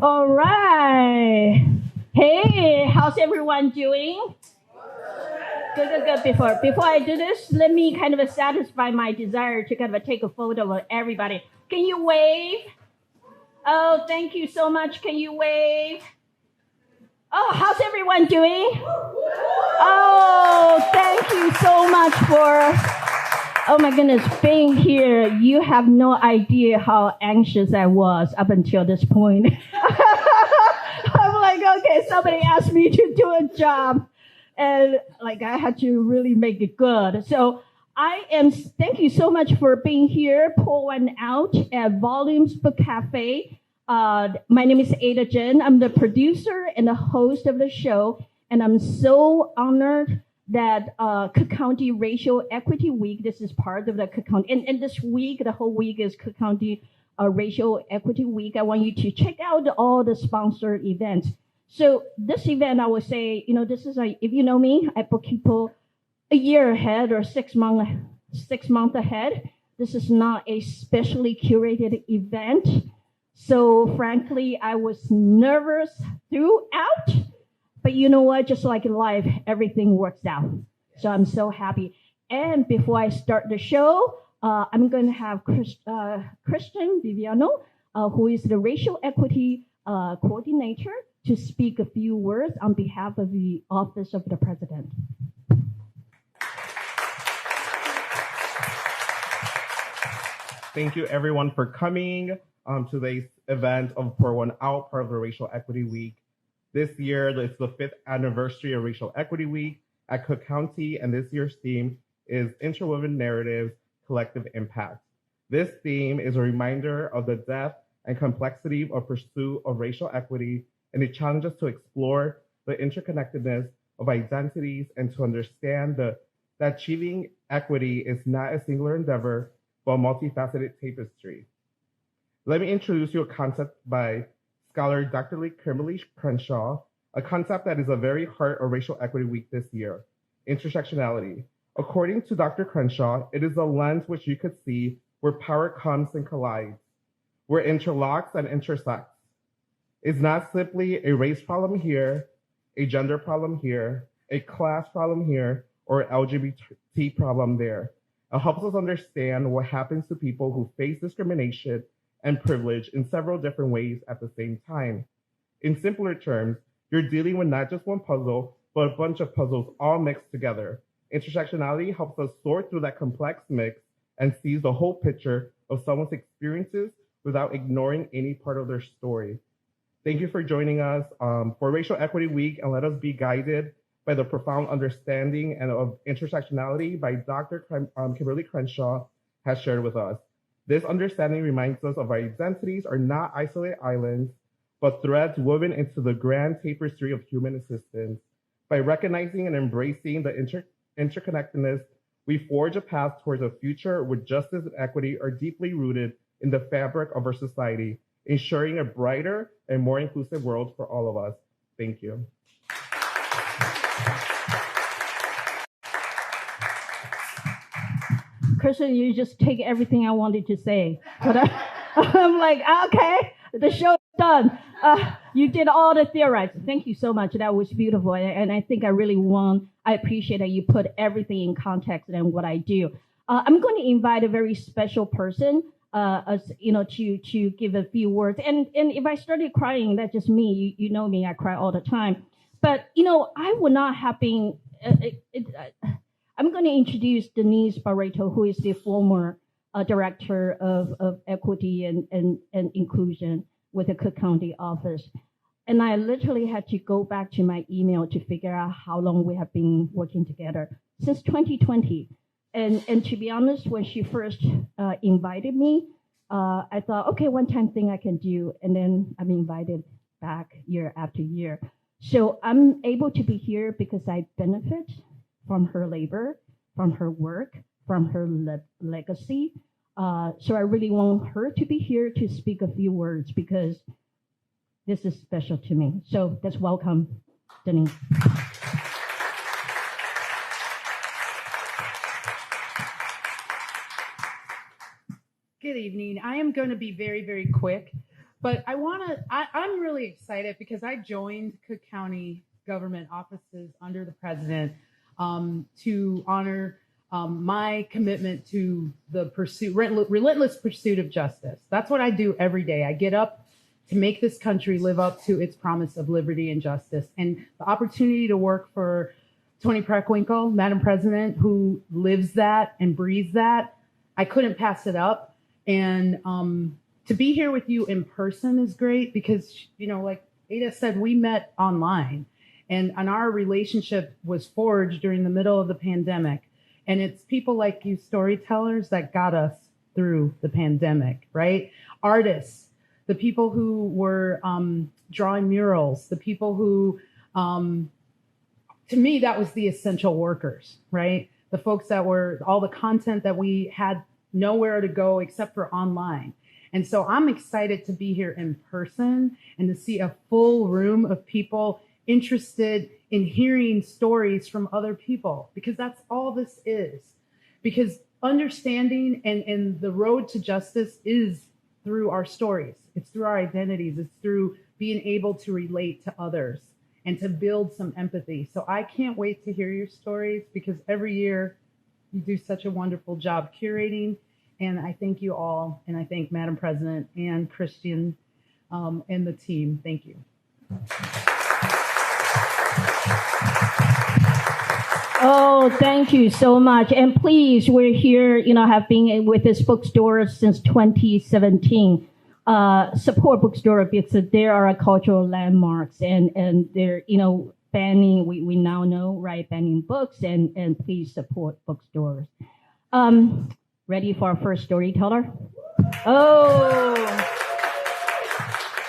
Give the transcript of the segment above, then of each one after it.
All right. Hey, how's everyone doing? Good, good, good. Before I do this, let me kind of satisfy my desire to kind of take a photo of everybody. Can you wave? Oh, thank you so much. Can you wave? Oh, how's everyone doing? Oh, thank you so much for. Oh my goodness, being here, you have no idea how anxious I was up until this point. I'm like, okay, somebody asked me to do a job, and like I had to really make it good. So thank you so much for being here. Pour one out at Volumes Book Cafe. My name is Ada Jen. I'm the producer and the host of the show, and I'm so honored that Cook County Racial Equity Week, this is part of the Cook County, and this week, the whole week is Cook County Racial Equity Week. I want you to check out all the sponsored events. So this event, I would say, this is if you know me, I book people a year ahead or 6 months ahead. This is not a specially curated event. So frankly, I was nervous throughout. But you know what? Just like in life, everything works out. So I'm so happy. And before I start the show, I'm going to have Christian Viviano, who is the racial equity coordinator, to speak a few words on behalf of the Office of the President. Thank you everyone for coming to this event of Pour One Out, part of the Racial Equity Week. This year, it's the 5th anniversary of Racial Equity Week at Cook County, and this year's theme is Interwoven Narratives, Collective Impact. This theme is a reminder of the depth and complexity of pursuit of racial equity, and it challenges to explore the interconnectedness of identities and to understand that achieving equity is not a singular endeavor, but a multifaceted tapestry. Let me introduce you a concept by scholar Dr. Kimberly Crenshaw, a concept that is a very heart of Racial Equity Week this year, intersectionality. According to Dr. Crenshaw, it is a lens which you could see where power comes and collides, where it interlocks and intersects. It's not simply a race problem here, a gender problem here, a class problem here, or an LGBT problem there. It helps us understand what happens to people who face discrimination and privilege in several different ways at the same time. In simpler terms, you're dealing with not just one puzzle, but a bunch of puzzles all mixed together. Intersectionality helps us sort through that complex mix and sees the whole picture of someone's experiences without ignoring any part of their story. Thank you for joining us for Racial Equity Week, and let us be guided by the profound understanding and of intersectionality by Dr. Kimberly Crenshaw has shared with us. This understanding reminds us of our identities are not isolated islands, but threads woven into the grand tapestry of human existence. By recognizing and embracing the interconnectedness, we forge a path towards a future where justice and equity are deeply rooted in the fabric of our society, ensuring a brighter and more inclusive world for all of us. Thank you. Christian, you just take everything I wanted to say. But I'm like, okay, the show is done. You did all the theorize. Thank you so much. That was beautiful. And I think I appreciate that you put everything in context and what I do. I'm going to invite a very special person, to give a few words. And if I started crying, that's just me. You know me, I cry all the time. But, I would not have been, I'm going to introduce Denise Barreto, who is the former director of equity and inclusion with the Cook County office. And I literally had to go back to my email to figure out how long we have been working together, since 2020. And to be honest, when she first invited me, I thought, okay, one-time thing I can do. And then I'm invited back year after year. So I'm able to be here because I benefit from her labor, from her work, from her legacy. So I really want her to be here to speak a few words because this is special to me. So let's welcome Denise. Good evening. I am going to be very, very quick. But I'm really excited because I joined Cook County government offices under the president to honor my commitment to the relentless pursuit of justice. That's what I do every day. I get up to make this country live up to its promise of liberty and justice. And the opportunity to work for Toni Preckwinkle, Madam President, who lives that and breathes that, I couldn't pass it up. And to be here with you in person is great because, like Ada said, we met online and our relationship was forged during the middle of the pandemic. And it's people like you storytellers that got us through the pandemic, right? Artists, the people who were drawing murals, the people who, to me, that was the essential workers, right? The folks that were all the content that we had nowhere to go except for online. And so I'm excited to be here in person and to see a full room of people interested in hearing stories from other people, because that's all this is. Because understanding and the road to justice is through our stories. It's through our identities. It's through being able to relate to others and to build some empathy. So I can't wait to hear your stories because every year you do such a wonderful job curating. And I thank you all. And I thank Madam President and Christian and the team. Thank you. Oh, thank you so much. And please, we're here, have been with this bookstore since 2017. Support bookstore because there are cultural landmarks and they're, banning, we now know, right, banning books and please support bookstores. Ready for our first storyteller? Oh.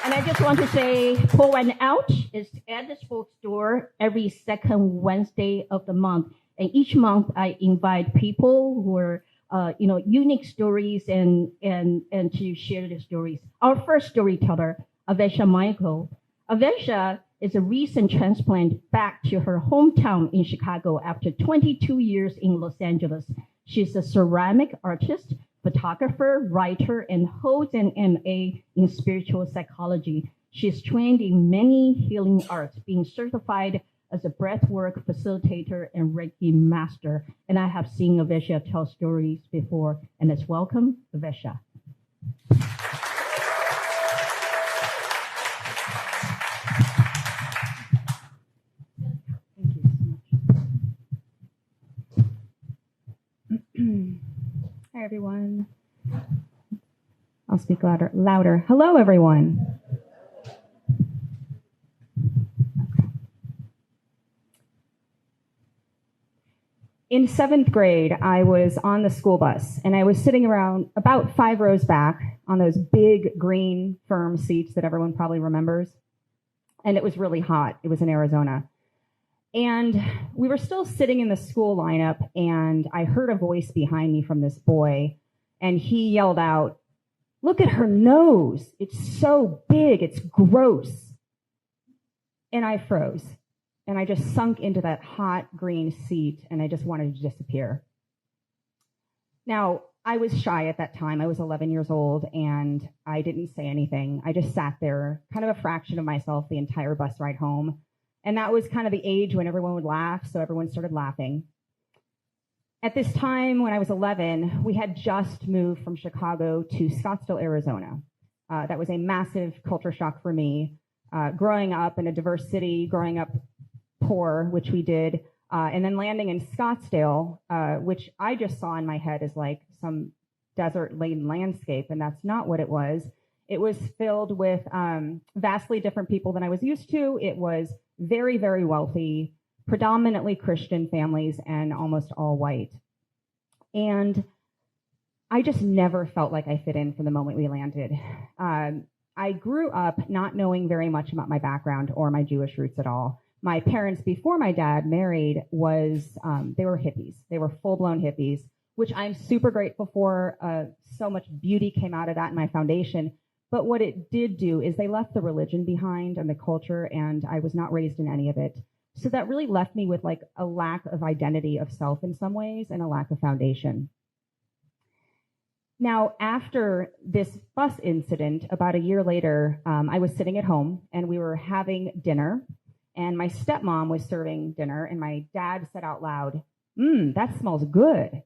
And I just want to say, Pour One Out is at this bookstore every second Wednesday of the month. And each month I invite people who are, unique stories and to share the stories. Our first storyteller, Avesha Michael. Avesha is a recent transplant back to her hometown in Chicago after 22 years in Los Angeles. She's a ceramic artist, photographer, writer, and holds an MA in spiritual psychology. She's trained in many healing arts, being certified as a breathwork facilitator and Reiki master. And I have seen Avesha tell stories before. And let's welcome Avesha. Hi, everyone. I'll speak louder. Hello, everyone. In 7th grade, I was on the school bus, and I was sitting around about 5 rows back on those big green firm seats that everyone probably remembers. And it was really hot. It was in Arizona. And we were still sitting in the school lineup, and I heard a voice behind me from this boy, and he yelled out, "Look at her nose. It's so big. It's gross." And I froze, and I just sunk into that hot green seat, and I just wanted to disappear. Now, I was shy at that time. I was 11 years old, and I didn't say anything. I just sat there, kind of a fraction of myself the entire bus ride home. And that was kind of the age when everyone would laugh, so everyone started laughing. At this time, when I was 11, we had just moved from Chicago to Scottsdale, Arizona. That was a massive culture shock for me. Growing up in a diverse city, growing up poor, which we did, and then landing in Scottsdale, which I just saw in my head as like some desert-laden landscape, and that's not what it was. It was filled with vastly different people than I was used to. It was very, very wealthy, predominantly Christian families, and almost all white. And I just never felt like I fit in from the moment we landed. I grew up not knowing very much about my background or my Jewish roots at all. My parents, before my dad married, they were hippies. They were full-blown hippies, which I'm super grateful for. So much beauty came out of that in my foundation. But what it did do is they left the religion behind and the culture, and I was not raised in any of it. So that really left me with like a lack of identity of self in some ways and a lack of foundation. Now, after this bus incident, about a year later, I was sitting at home and we were having dinner, and my stepmom was serving dinner, and my dad said out loud, that smells good.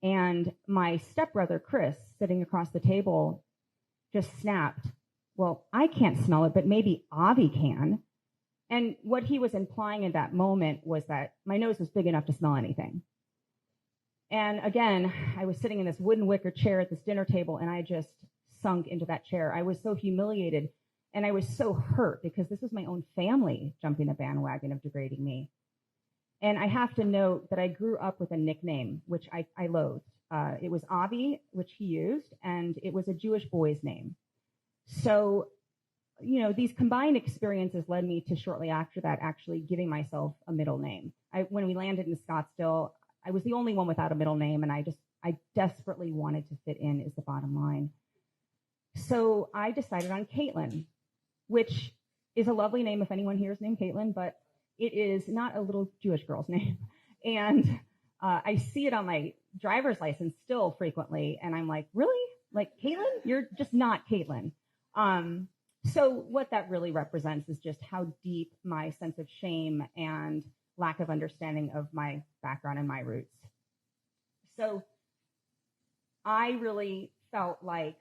And my stepbrother, Chris, sitting across the table, just snapped, well, I can't smell it, but maybe Avi can. And what he was implying in that moment was that my nose was big enough to smell anything. And again, I was sitting in this wooden wicker chair at this dinner table, and I just sunk into that chair. I was so humiliated, and I was so hurt because this was my own family jumping the bandwagon of degrading me. And I have to note that I grew up with a nickname, which I loathed. It was Avi, which he used, and it was a Jewish boy's name. So, these combined experiences led me to shortly after that actually giving myself a middle name. When we landed in Scottsdale, I was the only one without a middle name, and I desperately wanted to fit in, is the bottom line. So I decided on Caitlin, which is a lovely name if anyone here is named Caitlin, but it is not a little Jewish girl's name. And I see it on my driver's license still frequently, and I'm like, really? Like, Caitlin? You're just not Caitlin. So what that really represents is just how deep my sense of shame and lack of understanding of my background and my roots. So I really felt like,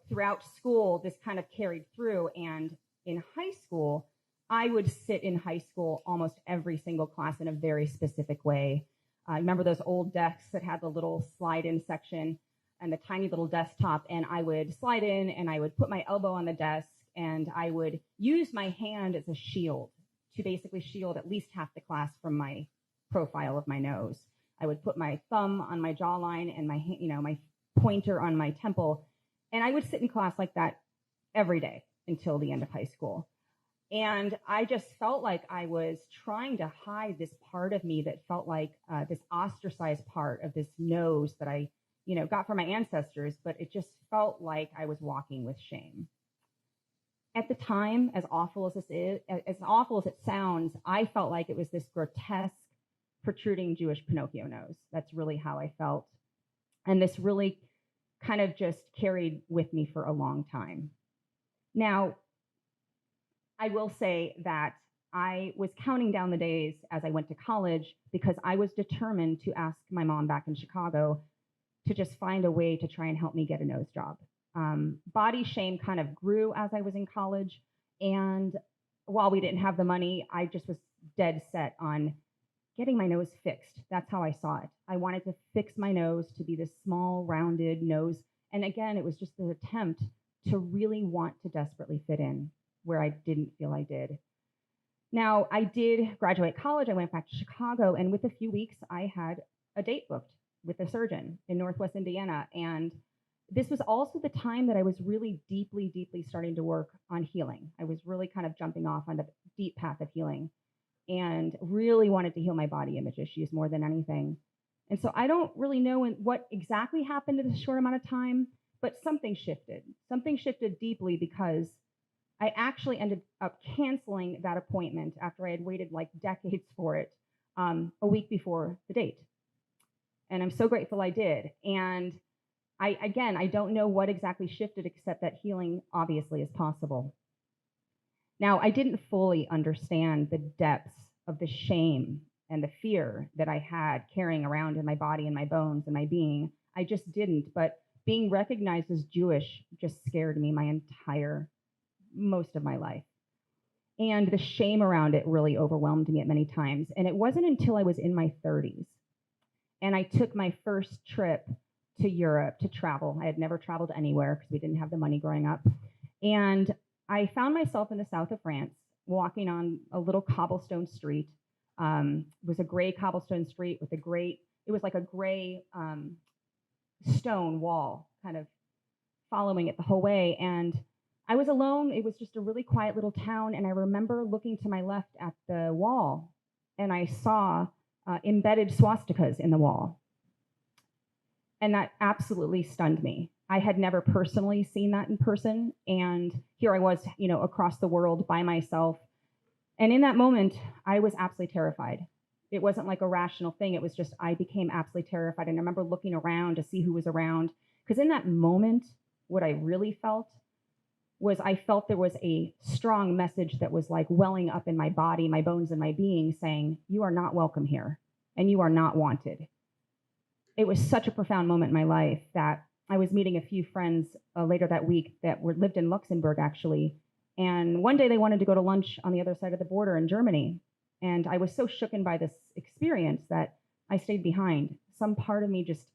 throughout school, this kind of carried through. And in high school, I would sit in high school almost every single class in a very specific way. I remember those old desks that had the little slide-in section and the tiny little desktop, and I would slide in and I would put my elbow on the desk, and I would use my hand as a shield to basically shield at least half the class from my profile of my nose. I would put my thumb on my jawline and my pointer on my temple, and I would sit in class like that every day until the end of high school. And I just felt like I was trying to hide this part of me that felt like this ostracized part of this nose that I, got from my ancestors, but it just felt like I was walking with shame. At the time, as awful as this is, as awful as it sounds, I felt like it was this grotesque, protruding Jewish Pinocchio nose. That's really how I felt. And this really kind of just carried with me for a long time. Now, I will say that I was counting down the days as I went to college because I was determined to ask my mom back in Chicago to just find a way to try and help me get a nose job. Body shame kind of grew as I was in college. And while we didn't have the money, I just was dead set on getting my nose fixed. That's how I saw it. I wanted to fix my nose to be this small, rounded nose. And again, it was just an attempt to really want to desperately fit in where I didn't feel I did. Now, I did graduate college. I went back to Chicago, and within a few weeks, I had a date booked with a surgeon in Northwest Indiana. And this was also the time that I was really deeply, deeply starting to work on healing. I was really kind of jumping off on the deep path of healing and really wanted to heal my body image issues more than anything. And so I don't really know what exactly happened in this short amount of time, but something shifted. Something shifted deeply because I actually ended up canceling that appointment after I had waited like decades for it, a week before the date. And I'm so grateful I did. And I don't know what exactly shifted, except that healing obviously is possible. Now, I didn't fully understand the depths of the shame and the fear that I had carrying around in my body and my bones and my being. I just didn't. But being recognized as Jewish just scared me most of my life. And the shame around it really overwhelmed me at many times. And it wasn't until I was in my 30s and I took my first trip to Europe to travel. I had never traveled anywhere because we didn't have the money growing up. And I found myself in the south of France walking on a little cobblestone street. It was a gray cobblestone street with it was like a gray stone wall kind of following it the whole way. And I was alone. It was just a really quiet little town. And I remember looking to my left at the wall, and I saw embedded swastikas in the wall. And that absolutely stunned me. I had never personally seen that in person. And here I was, across the world by myself. And in that moment, I was absolutely terrified. It wasn't like a rational thing. It was just, I became absolutely terrified. And I remember looking around to see who was around. Because in that moment, what I really felt was I felt there was a strong message that was like welling up in my body, my bones, and my being saying, you are not welcome here and you are not wanted. It was such a profound moment in my life that I was meeting a few friends later that week that lived in Luxembourg, actually. And one day they wanted to go to lunch on the other side of the border in Germany. And I was so shooken by this experience that I stayed behind. Some part of me just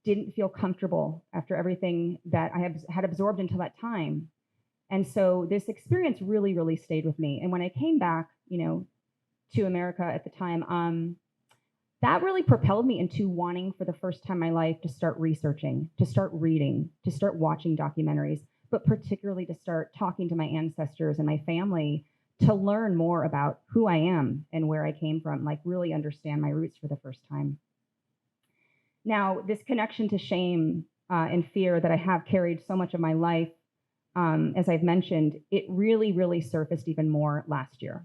didn't feel comfortable after everything that I had absorbed until that time. And so this experience really, really stayed with me. And when I came back, to America at the time, that really propelled me into wanting for the first time in my life to start researching, to start reading, to start watching documentaries, but particularly to start talking to my ancestors and my family to learn more about who I am and where I came from, like really understand my roots for the first time. Now, this connection to shame and fear that I have carried so much of my life, as I've mentioned, it really, really surfaced even more last year,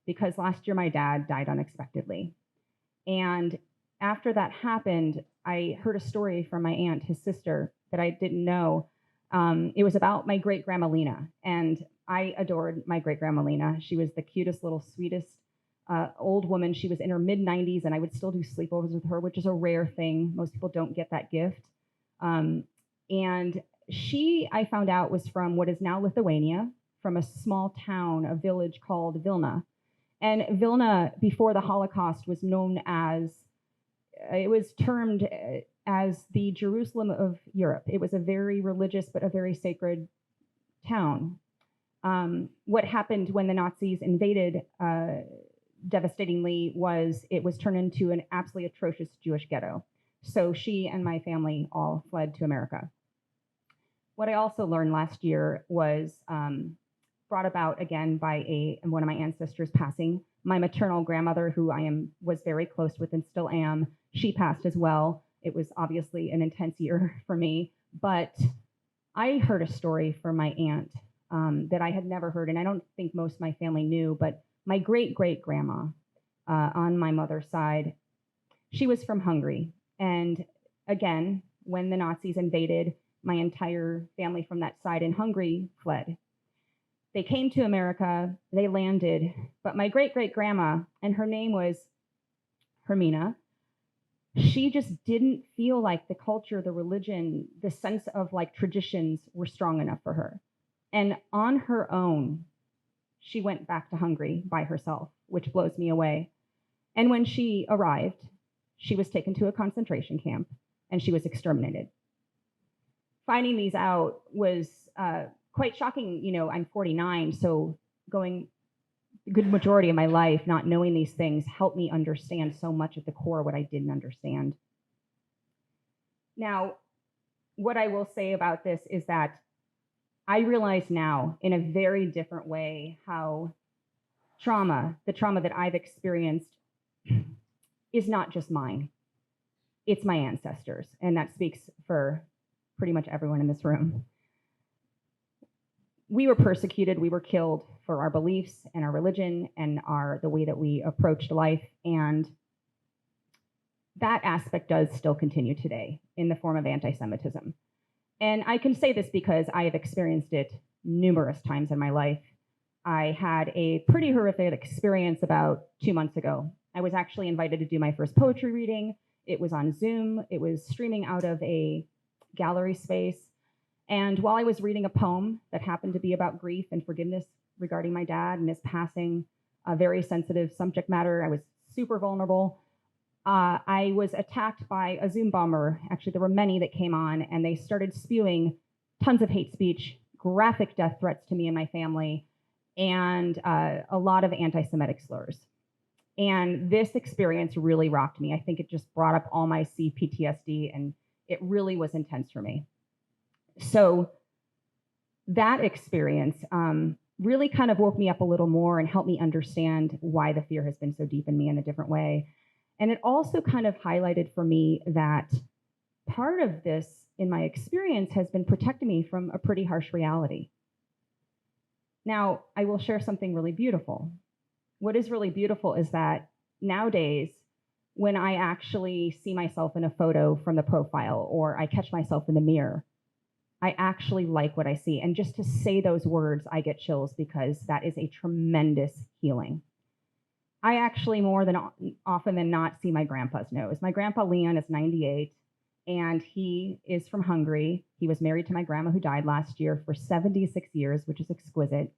because last year my dad died unexpectedly. And after that happened, I heard a story from my aunt, his sister, that I didn't know. It was about my great-grandma Lena, and I adored my great-grandma Lena. She was the cutest, little, sweetest old woman. She was in her mid-90s, and I would still do sleepovers with her, which is a rare thing. Most people don't get that gift. And she, I found out, was from what is now Lithuania, from a small town, a village called Vilna. And Vilna, before the Holocaust, was known as, it was termed as the Jerusalem of Europe. It was a very religious, but a very sacred town. What happened when the Nazis invaded devastatingly was it was turned into an absolutely atrocious Jewish ghetto. So she and my family all fled to America. What I also learned last year was brought about again by one of my ancestors passing. My maternal grandmother, who was very close with and still am, she passed as well. It was obviously an intense year for me, but I heard a story from my aunt that I had never heard, and I don't think most of my family knew, but my great-great-grandma on my mother's side, she was from Hungary. And again, when the Nazis invaded, my entire family from that side in Hungary fled. They came to America, they landed, but my great-great-grandma, and her name was Hermina, she just didn't feel like the culture, the religion, the sense of like traditions were strong enough for her. And on her own, she went back to Hungary by herself, which blows me away. And when she arrived, she was taken to a concentration camp and she was exterminated. Finding these out was quite shocking. I'm 49, so going a good majority of my life not knowing these things helped me understand so much at the core what I didn't understand. Now, what I will say about this is that I realize now in a very different way how the trauma that I've experienced is not just mine. It's my ancestors, and that speaks for pretty much everyone in this room. We were persecuted, we were killed for our beliefs and our religion and the way that we approached life, and that aspect does still continue today in the form of anti-Semitism. And I can say this because I have experienced it numerous times in my life. I had a pretty horrific experience about 2 months ago. I was actually invited to do my first poetry reading. It was on Zoom. It was streaming out of a gallery space. And while I was reading a poem that happened to be about grief and forgiveness regarding my dad and his passing, a very sensitive subject matter, I was super vulnerable. I was attacked by a Zoom bomber. Actually, there were many that came on, and they started spewing tons of hate speech, graphic death threats to me and my family, and a lot of anti-Semitic slurs. And this experience really rocked me. I think it just brought up all my CPTSD, and it really was intense for me. So that experience really kind of woke me up a little more and helped me understand why the fear has been so deep in me in a different way. And it also kind of highlighted for me that part of this in my experience has been protecting me from a pretty harsh reality. Now, I will share something really beautiful. What is really beautiful is that nowadays, when I actually see myself in a photo from the profile or I catch myself in the mirror, I actually like what I see. And just to say those words, I get chills because that is a tremendous healing. I actually more than often than not see my grandpa's nose. My grandpa Leon is 98 and he is from Hungary. He was married to my grandma who died last year for 76 years, which is exquisite.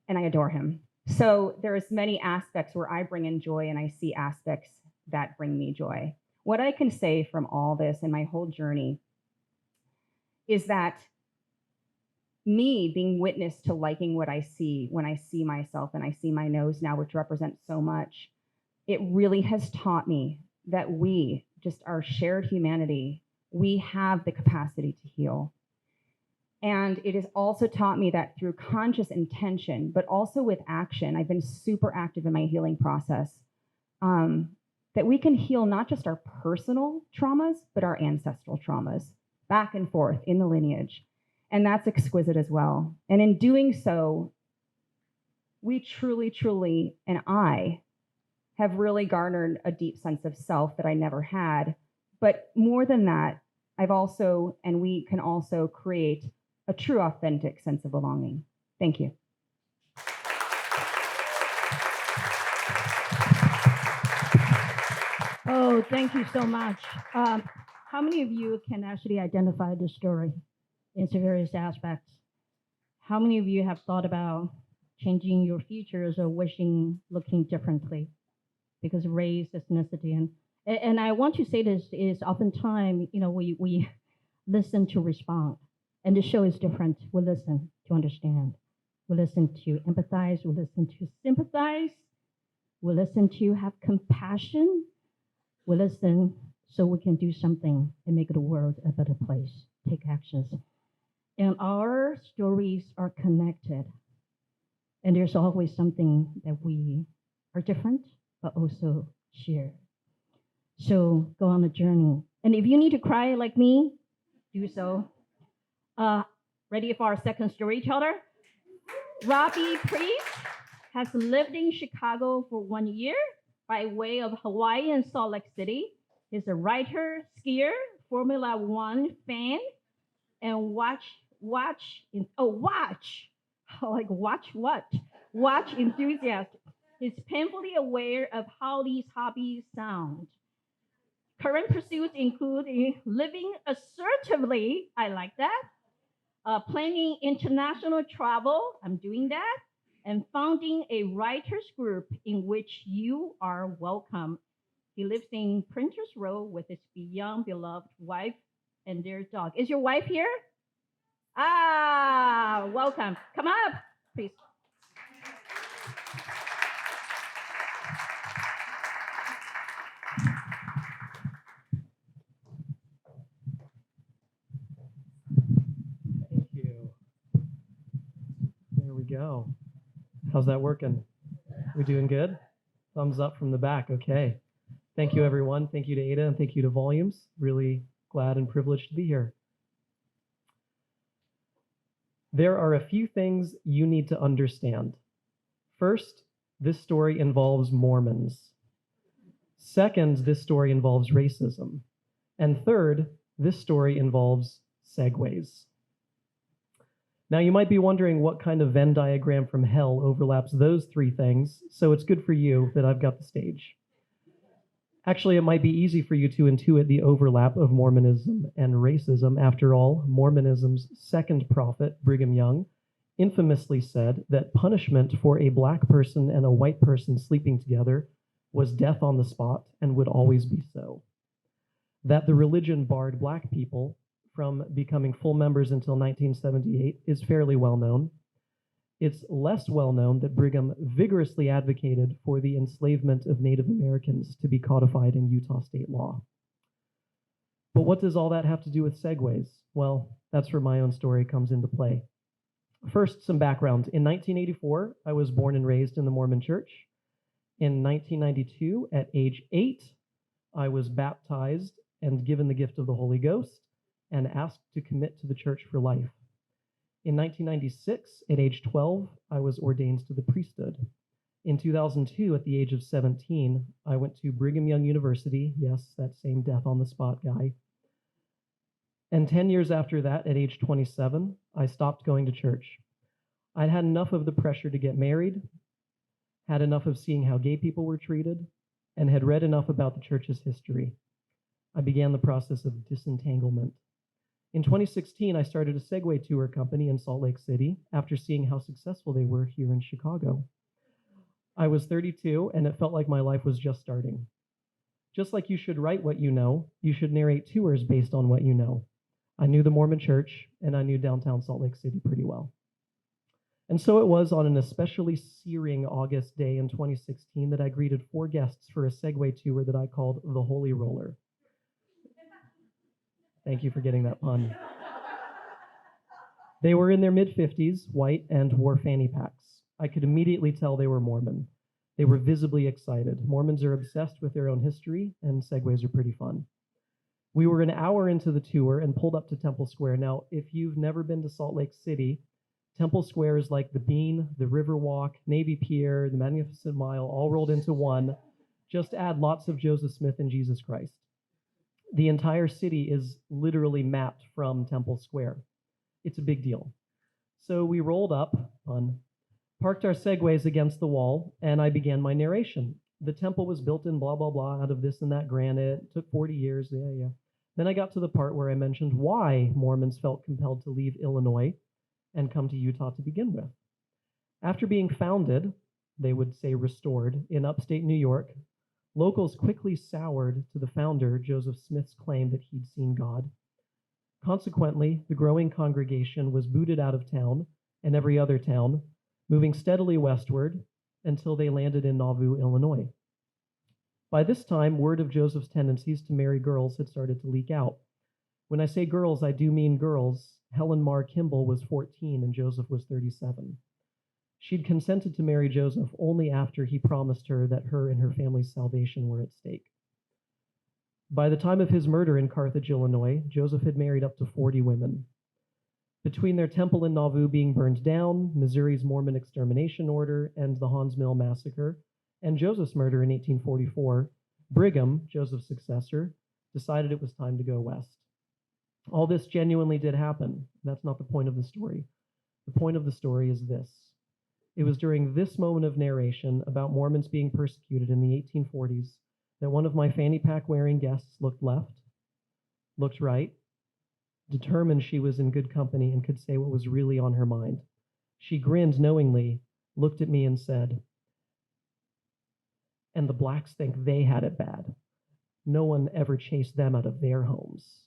And I adore him. So there's many aspects where I bring in joy and I see aspects that bring me joy. What I can say from all this and my whole journey is that me being witness to liking what I see when I see myself and I see my nose now, which represents so much, it really has taught me that we, just our shared humanity, we have the capacity to heal. And it has also taught me that through conscious intention, but also with action, I've been super active in my healing process, that we can heal not just our personal traumas, but our ancestral traumas, back and forth in the lineage. And that's exquisite as well. And in doing so, we truly, truly, and I have really garnered a deep sense of self that I never had. But more than that, I've also, and we can also create a true, authentic sense of belonging. Thank you. Oh, thank you so much. How many of you can actually identify the story in its various aspects? How many of you have thought about changing your futures or wishing looking differently because of race, ethnicity, and I want to say this is oftentimes, we listen to respond, and the show is different. We listen to understand, we listen to empathize, we listen to sympathize, we listen to have compassion, we listen so we can do something and make the world a better place, take actions. And our stories are connected. And there's always something that we are different, but also share. So go on a journey. And if you need to cry like me, do so. Ready for our second storyteller? Robbie Priest has lived in Chicago for 1 year by way of Hawaii and Salt Lake City. He's a writer, skier, Formula One fan, and watch enthusiast. He's painfully aware of how these hobbies sound. Current pursuits include living assertively, I like that, planning international travel, I'm doing that, and founding a writers group in which you are welcome. He lives in Printers Row with his young beloved wife and their dog. Is your wife here? Welcome. Come up, please. Thank you. There we go. How's that working? We doing good? Thumbs up from the back. Okay. Thank you, everyone. Thank you to Ada and thank you to Volumes. Really glad and privileged to be here. There are a few things you need to understand. First, this story involves Mormons. Second, this story involves racism. And third, this story involves segues. Now, you might be wondering what kind of Venn diagram from hell overlaps those three things, so it's good for you that I've got the stage. Actually, it might be easy for you to intuit the overlap of Mormonism and racism. After all, Mormonism's second prophet, Brigham Young, infamously said that punishment for a black person and a white person sleeping together was death on the spot and would always be so. That the religion barred black people from becoming full members until 1978 is fairly well known. It's less well known that Brigham vigorously advocated for the enslavement of Native Americans to be codified in Utah state law. But what does all that have to do with segues? Well, that's where my own story comes into play. First, some background. In 1984, I was born and raised in the Mormon Church. In 1992, at age 8, I was baptized and given the gift of the Holy Ghost and asked to commit to the church for life. In 1996, at age 12, I was ordained to the priesthood. In 2002, at the age of 17, I went to Brigham Young University. Yes, that same death on the spot guy. And 10 years after that, at age 27, I stopped going to church. I'd had enough of the pressure to get married, had enough of seeing how gay people were treated, and had read enough about the church's history. I began the process of disentanglement. In 2016, I started a Segway tour company in Salt Lake City after seeing how successful they were here in Chicago. I was 32, and it felt like my life was just starting. Just like you should write what you know, you should narrate tours based on what you know. I knew the Mormon Church, and I knew downtown Salt Lake City pretty well. And so it was on an especially searing August day in 2016 that I greeted 4 guests for a Segway tour that I called the Holy Roller. Thank you for getting that pun. They were in their mid-50s, white, and wore fanny packs. I could immediately tell they were Mormon. They were visibly excited. Mormons are obsessed with their own history, and Segways are pretty fun. We were an hour into the tour and pulled up to Temple Square. Now, if you've never been to Salt Lake City, Temple Square is like the Bean, the Riverwalk, Navy Pier, the Magnificent Mile, all rolled into one. Just add lots of Joseph Smith and Jesus Christ. The entire city is literally mapped from Temple Square. It's a big deal. So we rolled up, parked our Segways against the wall, and I began my narration. The temple was built in blah, blah, blah, out of this and that granite. It took 40 years, yeah. Then I got to the part where I mentioned why Mormons felt compelled to leave Illinois and come to Utah to begin with. After being founded, they would say restored, in upstate New York, locals quickly soured to the founder, Joseph Smith's claim that he'd seen God. Consequently, the growing congregation was booted out of town and every other town, moving steadily westward until they landed in Nauvoo, Illinois. By this time, word of Joseph's tendencies to marry girls had started to leak out. When I say girls, I do mean girls. Helen Mar Kimball was 14 and Joseph was 37. She'd consented to marry Joseph only after he promised her that her and her family's salvation were at stake. By the time of his murder in Carthage, Illinois, Joseph had married up to 40 women. Between their temple in Nauvoo being burned down, Missouri's Mormon extermination order, and the Haun's Mill massacre, and Joseph's murder in 1844, Brigham, Joseph's successor, decided it was time to go west. All this genuinely did happen. That's not the point of the story. The point of the story is this. It was during this moment of narration about Mormons being persecuted in the 1840s that one of my fanny pack wearing guests looked left, looked right, determined she was in good company and could say what was really on her mind. She grinned knowingly, looked at me and said, "And the blacks think they had it bad. No one ever chased them out of their homes."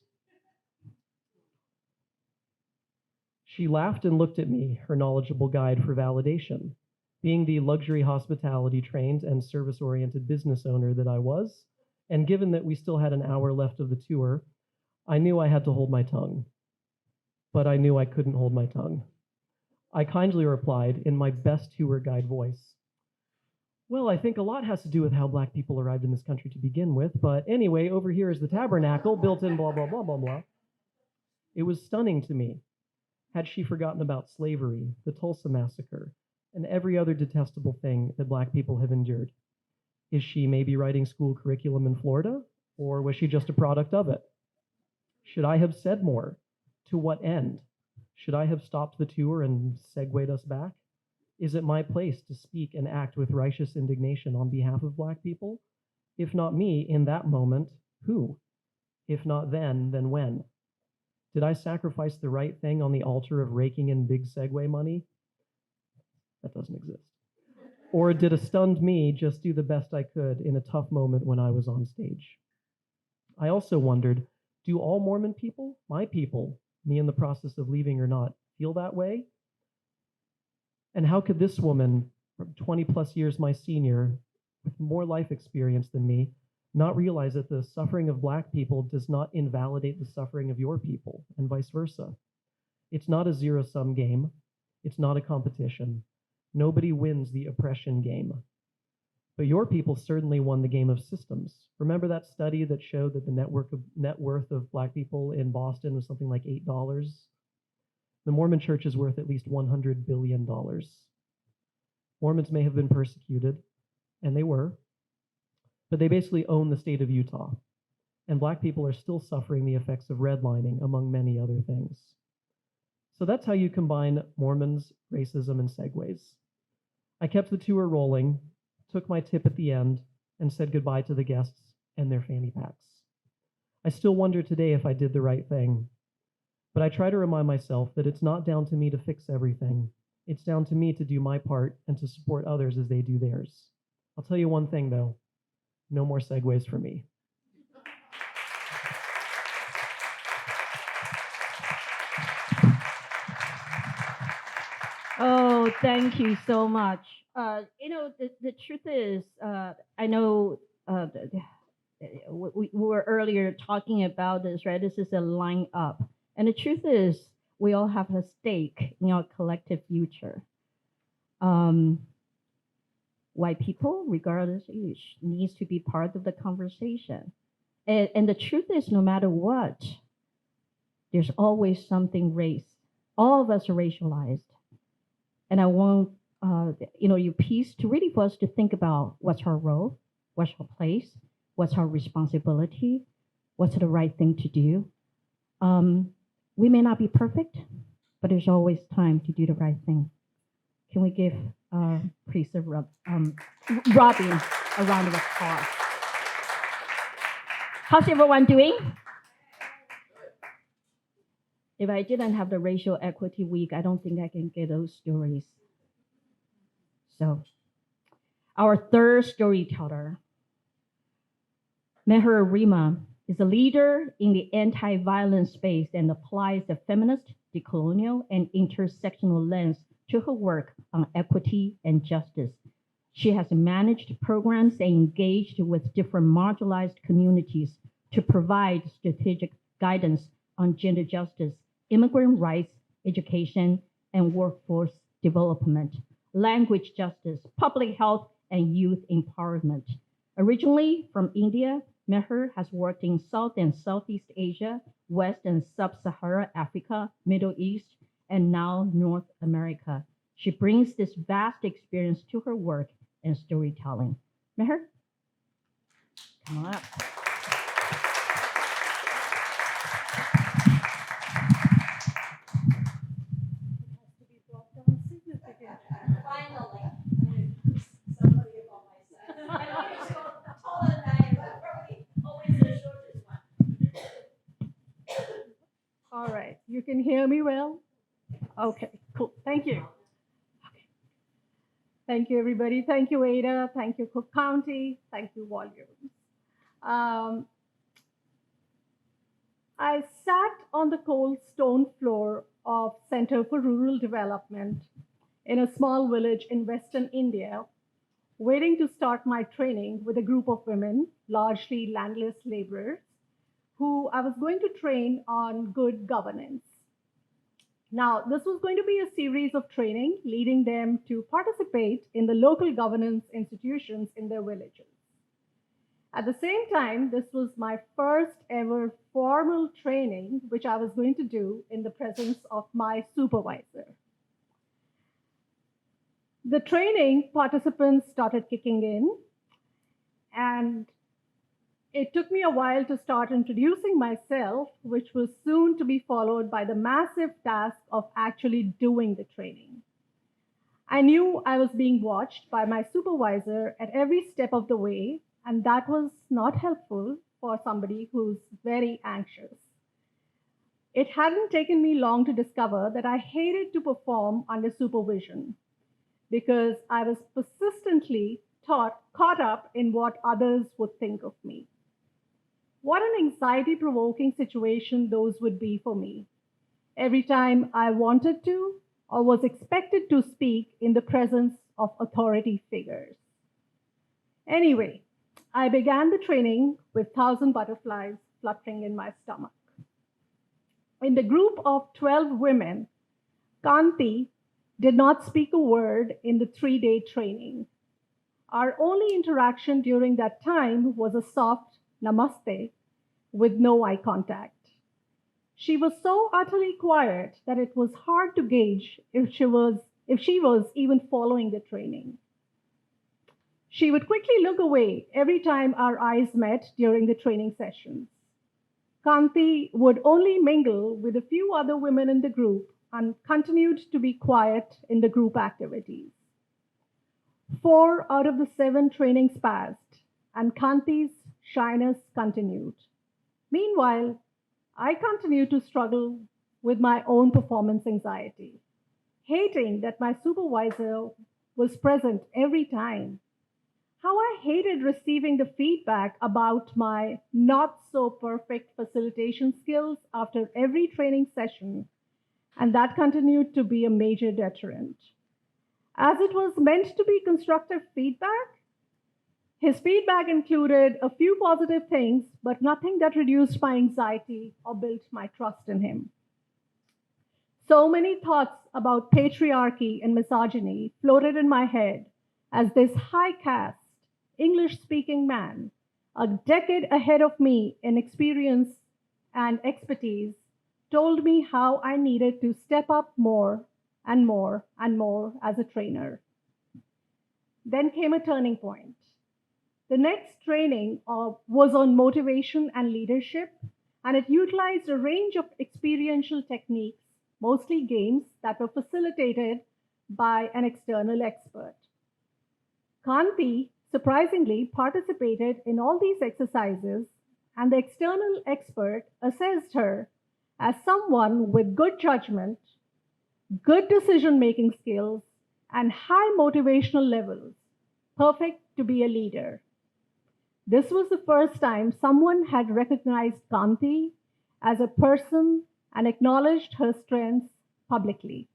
She laughed and looked at me, her knowledgeable guide, for validation. Being the luxury hospitality trained and service-oriented business owner that I was, and given that we still had an hour left of the tour, I knew I had to hold my tongue. But I knew I couldn't hold my tongue. I kindly replied in my best tour guide voice, "Well, I think a lot has to do with how black people arrived in this country to begin with, but anyway, over here is the tabernacle, built in blah, blah, blah, blah, blah." It was stunning to me. Had she forgotten about slavery, the Tulsa massacre, and every other detestable thing that black people have endured? Is she maybe writing school curriculum in Florida, or was she just a product of it? Should I have said more? To what end? Should I have stopped the tour and segued us back? Is it my place to speak and act with righteous indignation on behalf of black people? If not me, in that moment, who? If not then when? Did I sacrifice the right thing on the altar of raking in big Segway money? That doesn't exist. Or did a stunned me just do the best I could in a tough moment when I was on stage? I also wondered, do all Mormon people, my people, me in the process of leaving or not, feel that way? And how could this woman, 20 plus years my senior, with more life experience than me, not realize that the suffering of black people does not invalidate the suffering of your people, and vice versa? It's not a zero-sum game. It's not a competition. Nobody wins the oppression game. But your people certainly won the game of systems. Remember that study that showed that the net worth of black people in Boston was something like $8? The Mormon Church is worth at least $100 billion. Mormons may have been persecuted, and they were, but they basically own the state of Utah. And Black people are still suffering the effects of redlining, among many other things. So that's how you combine Mormons, racism, and segues. I kept the tour rolling, took my tip at the end, and said goodbye to the guests and their fanny packs. I still wonder today if I did the right thing, but I try to remind myself that it's not down to me to fix everything. It's down to me to do my part and to support others as they do theirs. I'll tell you one thing though, no more segues for me. Oh, thank you so much. The truth is, I know we were earlier talking about this, right? This is a line up. And the truth is, we all have a stake in our collective future. White people, regardless of age, needs to be part of the conversation. And the truth is, no matter what, there's always something race. All of us are racialized. And I want, your piece to really for us to think about what's our role, what's our place, what's our responsibility, what's the right thing to do. We may not be perfect, but there's always time to do the right thing. Can we give Priest Robin a round of applause? How's everyone doing? If I didn't have the Racial Equity Week, I don't think I can get those stories. So, our third storyteller, Meher Rima, is a leader in the anti-violence space and applies the feminist, decolonial, and intersectional lens to her work on equity and justice. She has managed programs and engaged with different marginalized communities to provide strategic guidance on gender justice, immigrant rights, education, and workforce development, language justice, public health, and youth empowerment. Originally from India, Meher has worked in South and Southeast Asia, West and Sub-Saharan Africa, Middle East, and now North America. She brings this vast experience to her work and storytelling. Meher, come on up. All right, you can hear me well? Okay, cool, thank you. Okay. Thank you, everybody. Thank you, Ada. Thank you, Cook County. Thank you, Volumes. I sat on the cold stone floor of Center for Rural Development in a small village in Western India, waiting to start my training with a group of women, largely landless laborers, who I was going to train on good governance. Now, this was going to be a series of training leading them to participate in the local governance institutions in their villages. At the same time, this was my first ever formal training, which I was going to do in the presence of my supervisor. The training participants started kicking in, and it took me a while to start introducing myself, which was soon to be followed by the massive task of actually doing the training. I knew I was being watched by my supervisor at every step of the way, and that was not helpful for somebody who's very anxious. It hadn't taken me long to discover that I hated to perform under supervision because I was persistently caught up in what others would think of me. What an anxiety-provoking situation those would be for me. Every time I wanted to or was expected to speak in the presence of authority figures. Anyway, I began the training with 1,000 butterflies fluttering in my stomach. In the group of 12 women, Kanti did not speak a word in the 3-day training. Our only interaction during that time was a soft namaste with no eye contact. She was so utterly quiet that it was hard to gauge if she was if she was even following the training. She would quickly look away every time our eyes met during the training sessions. Kanti would only mingle with a few other women in the group and continued to be quiet in the group activities. 4 out of the 7 trainings passed, and Kanti's shyness continued. Meanwhile, I continued to struggle with my own performance anxiety, hating that my supervisor was present every time. How I hated receiving the feedback about my not so perfect facilitation skills after every training session, and that continued to be a major deterrent. As it was meant to be constructive feedback, his feedback included a few positive things, but nothing that reduced my anxiety or built my trust in him. So many thoughts about patriarchy and misogyny floated in my head as this high caste, English speaking man, a decade ahead of me in experience and expertise, told me how I needed to step up more and more and more as a trainer. Then came a turning point. The next training was on motivation and leadership, and it utilized a range of experiential techniques, mostly games, that were facilitated by an external expert. Kanti surprisingly participated in all these exercises, and the external expert assessed her as someone with good judgment, good decision making skills, and high motivational levels, perfect to be a leader. This was the first time someone had recognized Kanti as a person and acknowledged her strengths publicly.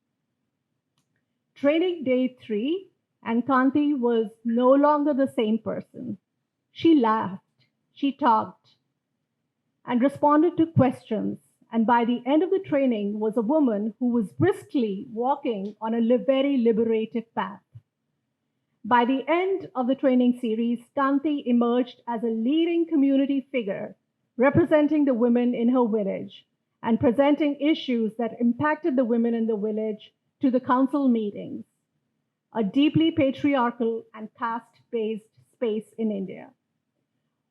Training day 3, and Kanti was no longer the same person. She laughed, she talked, and responded to questions, and by the end of the training was a woman who was briskly walking on a very liberative path. By the end of the training series, Kanti emerged as a leading community figure, representing the women in her village and presenting issues that impacted the women in the village to the council meetings, a deeply patriarchal and caste-based space in India.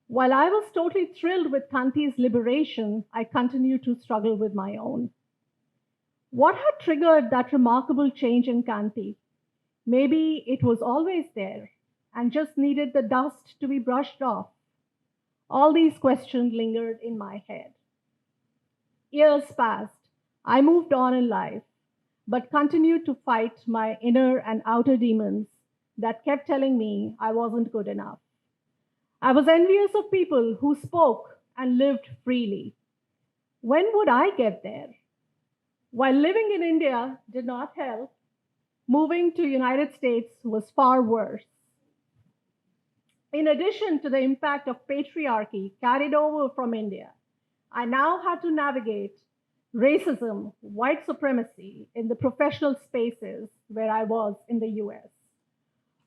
While I was totally thrilled with Kanti's liberation, I continued to struggle with my own. What had triggered that remarkable change in Kanti? Maybe it was always there and just needed the dust to be brushed off. All these questions lingered in my head. Years passed. I moved on in life, but continued to fight my inner and outer demons that kept telling me I wasn't good enough. I was envious of people who spoke and lived freely. When would I get there? While living in India did not help, moving to United States was far worse. In addition to the impact of patriarchy carried over from India, I now had to navigate racism, white supremacy in the professional spaces where I was in the US.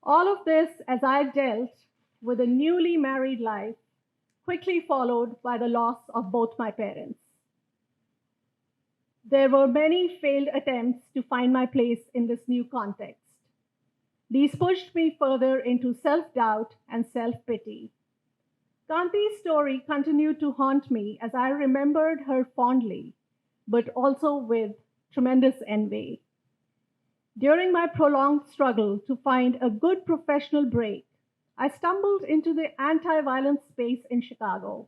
All of this as I dealt with a newly married life, quickly followed by the loss of both my parents. There were many failed attempts to find my place in this new context. These pushed me further into self-doubt and self-pity. Kanti's story continued to haunt me as I remembered her fondly, but also with tremendous envy. During my prolonged struggle to find a good professional break, I stumbled into the anti-violence space in Chicago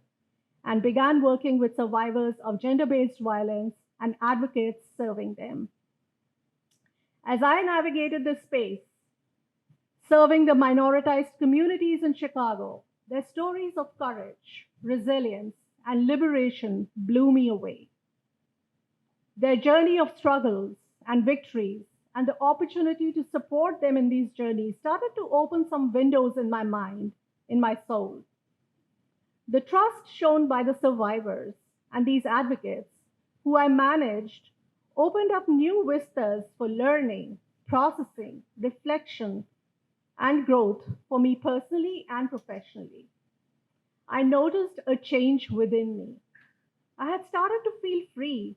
and began working with survivors of gender-based violence and advocates serving them. As I navigated this space, serving the minoritized communities in Chicago, their stories of courage, resilience, and liberation blew me away. Their journey of struggles and victories and the opportunity to support them in these journeys started to open some windows in my mind, in my soul. The trust shown by the survivors and these advocates who I managed opened up new vistas for learning, processing, reflection, and growth for me personally and professionally. I noticed a change within me. I had started to feel free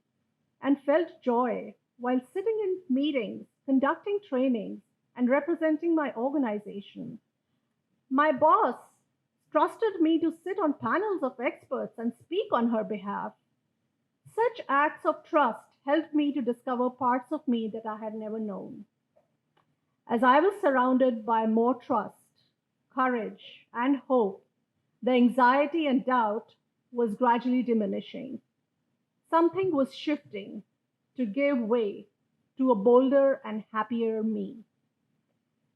and felt joy while sitting in meetings conducting trainings, and representing my organization. My boss trusted me to sit on panels of experts and speak on her behalf. Such acts of trust helped me to discover parts of me that I had never known. As I was surrounded by more trust, courage, and hope, the anxiety and doubt was gradually diminishing. Something was shifting to give way to a bolder and happier me.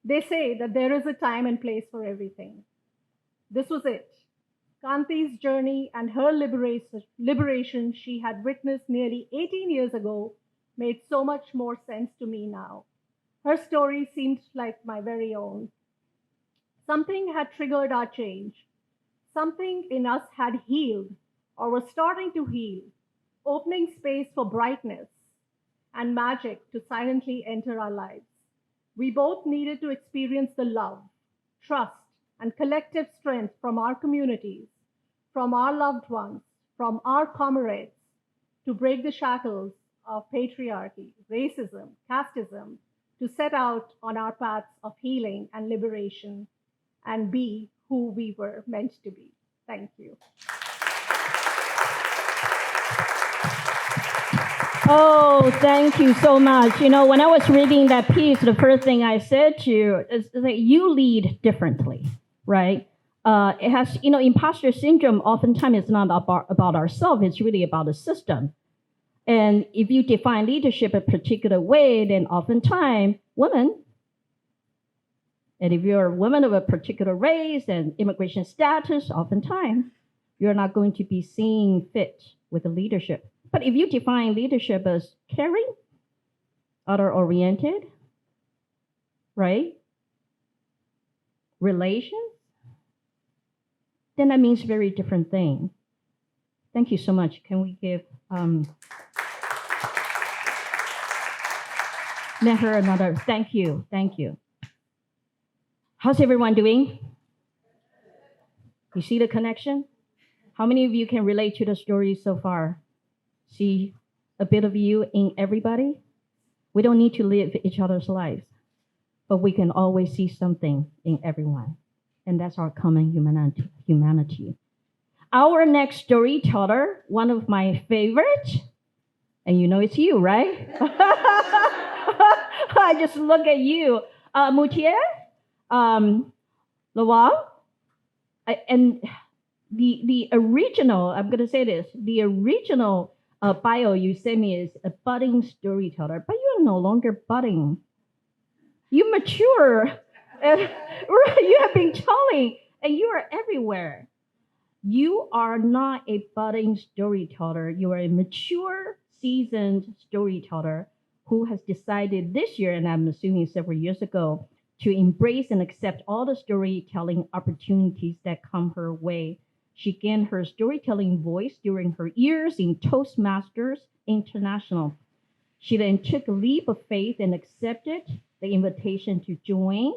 They say that there is a time and place for everything. This was it. Kanti's journey and her liberation she had witnessed nearly 18 years ago made so much more sense to me now. Her story seemed like my very own. Something had triggered our change. Something in us had healed or was starting to heal, opening space for brightness and magic to silently enter our lives. We both needed to experience the love, trust, and collective strength from our communities, from our loved ones, from our comrades, to break the shackles of patriarchy, racism, casteism, to set out on our paths of healing and liberation and be who we were meant to be. Thank you. Oh, thank you so much. You know, when I was reading that piece, the first thing I said to you is that you lead differently, right? It has, you know, imposter syndrome oftentimes is not about ourselves, it's really about the system. And if you define leadership a particular way, then oftentimes women, and if you're a woman of a particular race and immigration status, oftentimes you're not going to be seen fit with the leadership. But if you define leadership as caring, other-oriented, right? Relations, then that means very different thing. Thank you so much. Can we give Meher another thank you. Thank you. How's everyone doing? You see the connection? How many of you can relate to the story so far? See a bit of you in everybody? We don't need to live each other's lives, but we can always see something in everyone. And that's our common humanity. Our next storyteller, one of my favorites, and you know it's you, right? I just look at you. Moutier, Lawal, and the original, I'm going to say this, the original bio you sent me is a budding storyteller, but you're no longer budding. You mature, and you have been telling, and you are everywhere. You are not a budding storyteller. You are a mature, seasoned storyteller who has decided this year, and I'm assuming several years ago, to embrace and accept all the storytelling opportunities that come her way. She gained her storytelling voice during her years in Toastmasters International. She then took a leap of faith and accepted the invitation to join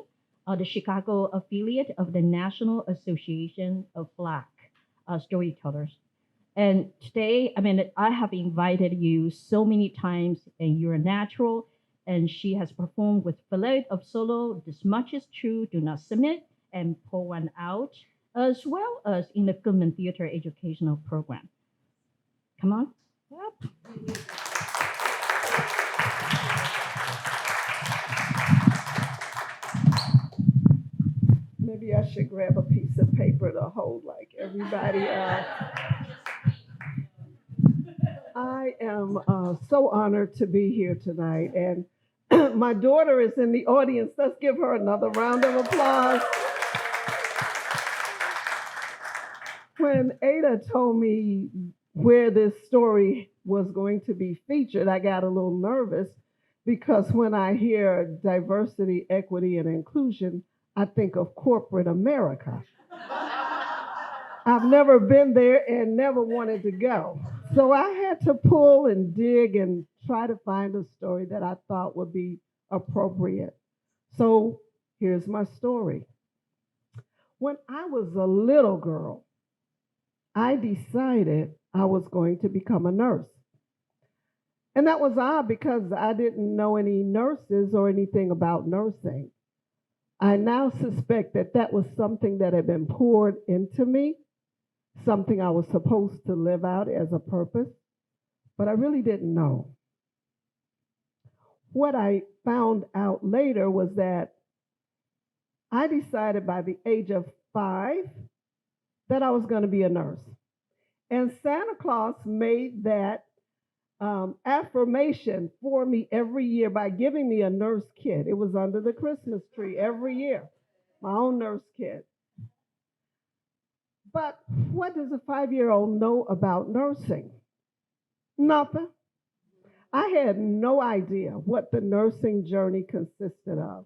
the Chicago affiliate of the National Association of Black Storytellers. And today, I mean, I have invited you so many times, and you're a natural. And she has performed with Fillet of Solo, This Much Is True, Do Not Submit, and Pour One Out, as well as in the Goodman Theater educational program. Come on. Yep. Maybe I should grab a piece of paper to hold like everybody else. I am so honored to be here tonight, and my daughter is in the audience. Let's give her another round of applause. When Ada told me where this story was going to be featured, I got a little nervous because when I hear diversity, equity, and inclusion, I think of corporate America. I've never been there and never wanted to go. So I had to pull and dig and try to find a story that I thought would be appropriate. So here's my story. When I was a little girl, I decided I was going to become a nurse. And that was odd because I didn't know any nurses or anything about nursing. I now suspect that that was something that had been poured into me, something I was supposed to live out as a purpose, but I really didn't know. What I found out later was that I decided by the age of 5 that I was going to be a nurse. And Santa Claus made that affirmation for me every year by giving me a nurse kit. It was under the Christmas tree every year, my own nurse kit. But what does a 5-year-old know about nursing? Nothing. I had no idea what the nursing journey consisted of.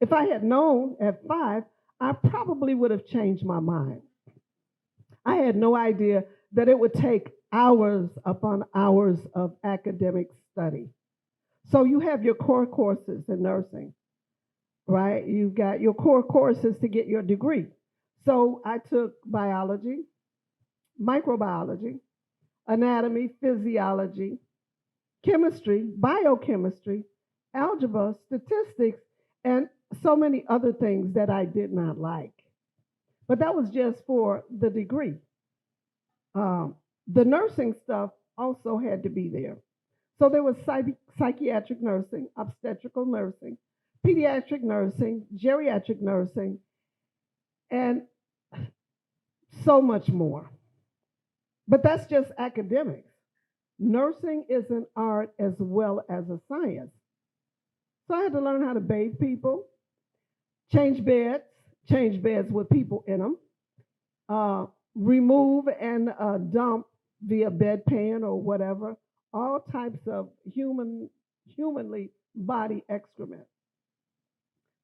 If I had known at 5, I probably would have changed my mind. I had no idea that it would take hours upon hours of academic study. So you have your core courses in nursing, right? You've got your core courses to get your degree. So I took biology, microbiology, anatomy, physiology, chemistry, biochemistry, algebra, statistics, and so many other things that I did not like. But that was just for the degree. The nursing stuff also had to be there. So there was psychiatric nursing, obstetrical nursing, pediatric nursing, geriatric nursing, and so much more. But that's just academics. Nursing is an art as well as a science. So I had to learn how to bathe people, change beds with people in them, remove and dump via bedpan or whatever, all types of humanly body excrement.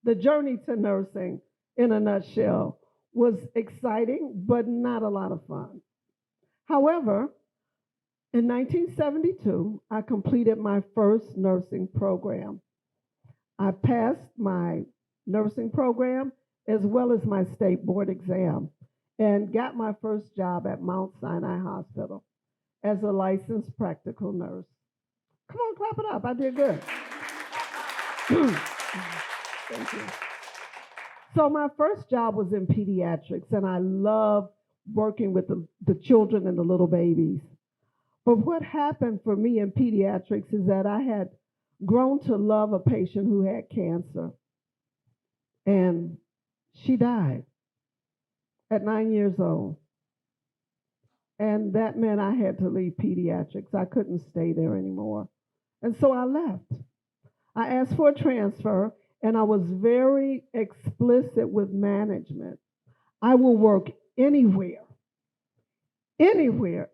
The journey to nursing, in a nutshell, was exciting, but not a lot of fun. However, in 1972, I completed my first nursing program. I passed my nursing program as well as my state board exam and got my first job at Mount Sinai Hospital as a licensed practical nurse. Come on, clap it up. I did good. Thank you. So my first job was in pediatrics, and I loved working with the children and the little babies. But what happened for me in pediatrics is that I had grown to love a patient who had cancer, and she died at 9 years old. And that meant I had to leave pediatrics. I couldn't stay there anymore. And so I left. I asked for a transfer, and I was very explicit with management. I will work anywhere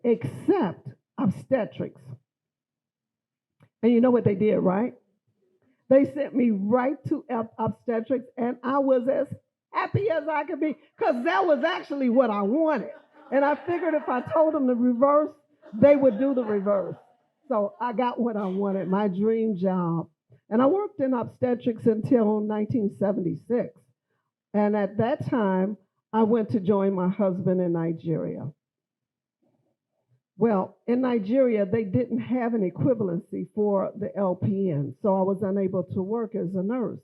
except obstetrics. And you know what they did, right? They sent me right to obstetrics, and I was as happy as I could be because that was actually what I wanted. And I figured if I told them the reverse, they would do the reverse. So I got what I wanted, my dream job. And I worked in obstetrics until 1976. And at that time, I went to join my husband in Nigeria. Well, in Nigeria, they didn't have an equivalency for the LPN, so I was unable to work as a nurse.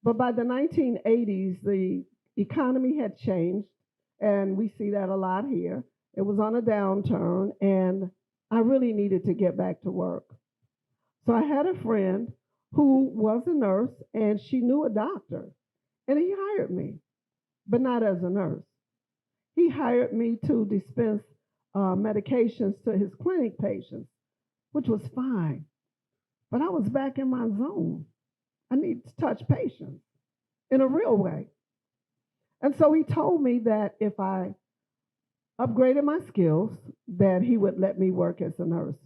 But by the 1980s, the economy had changed, and we see that a lot here. It was on a downturn, and I really needed to get back to work. So I had a friend who was a nurse, and she knew a doctor, and he hired me, but not as a nurse. He hired me to dispense medications to his clinic patients, which was fine. But I was back in my zone. I needed to touch patients in a real way. And so he told me that if I upgraded my skills, that he would let me work as a nurse.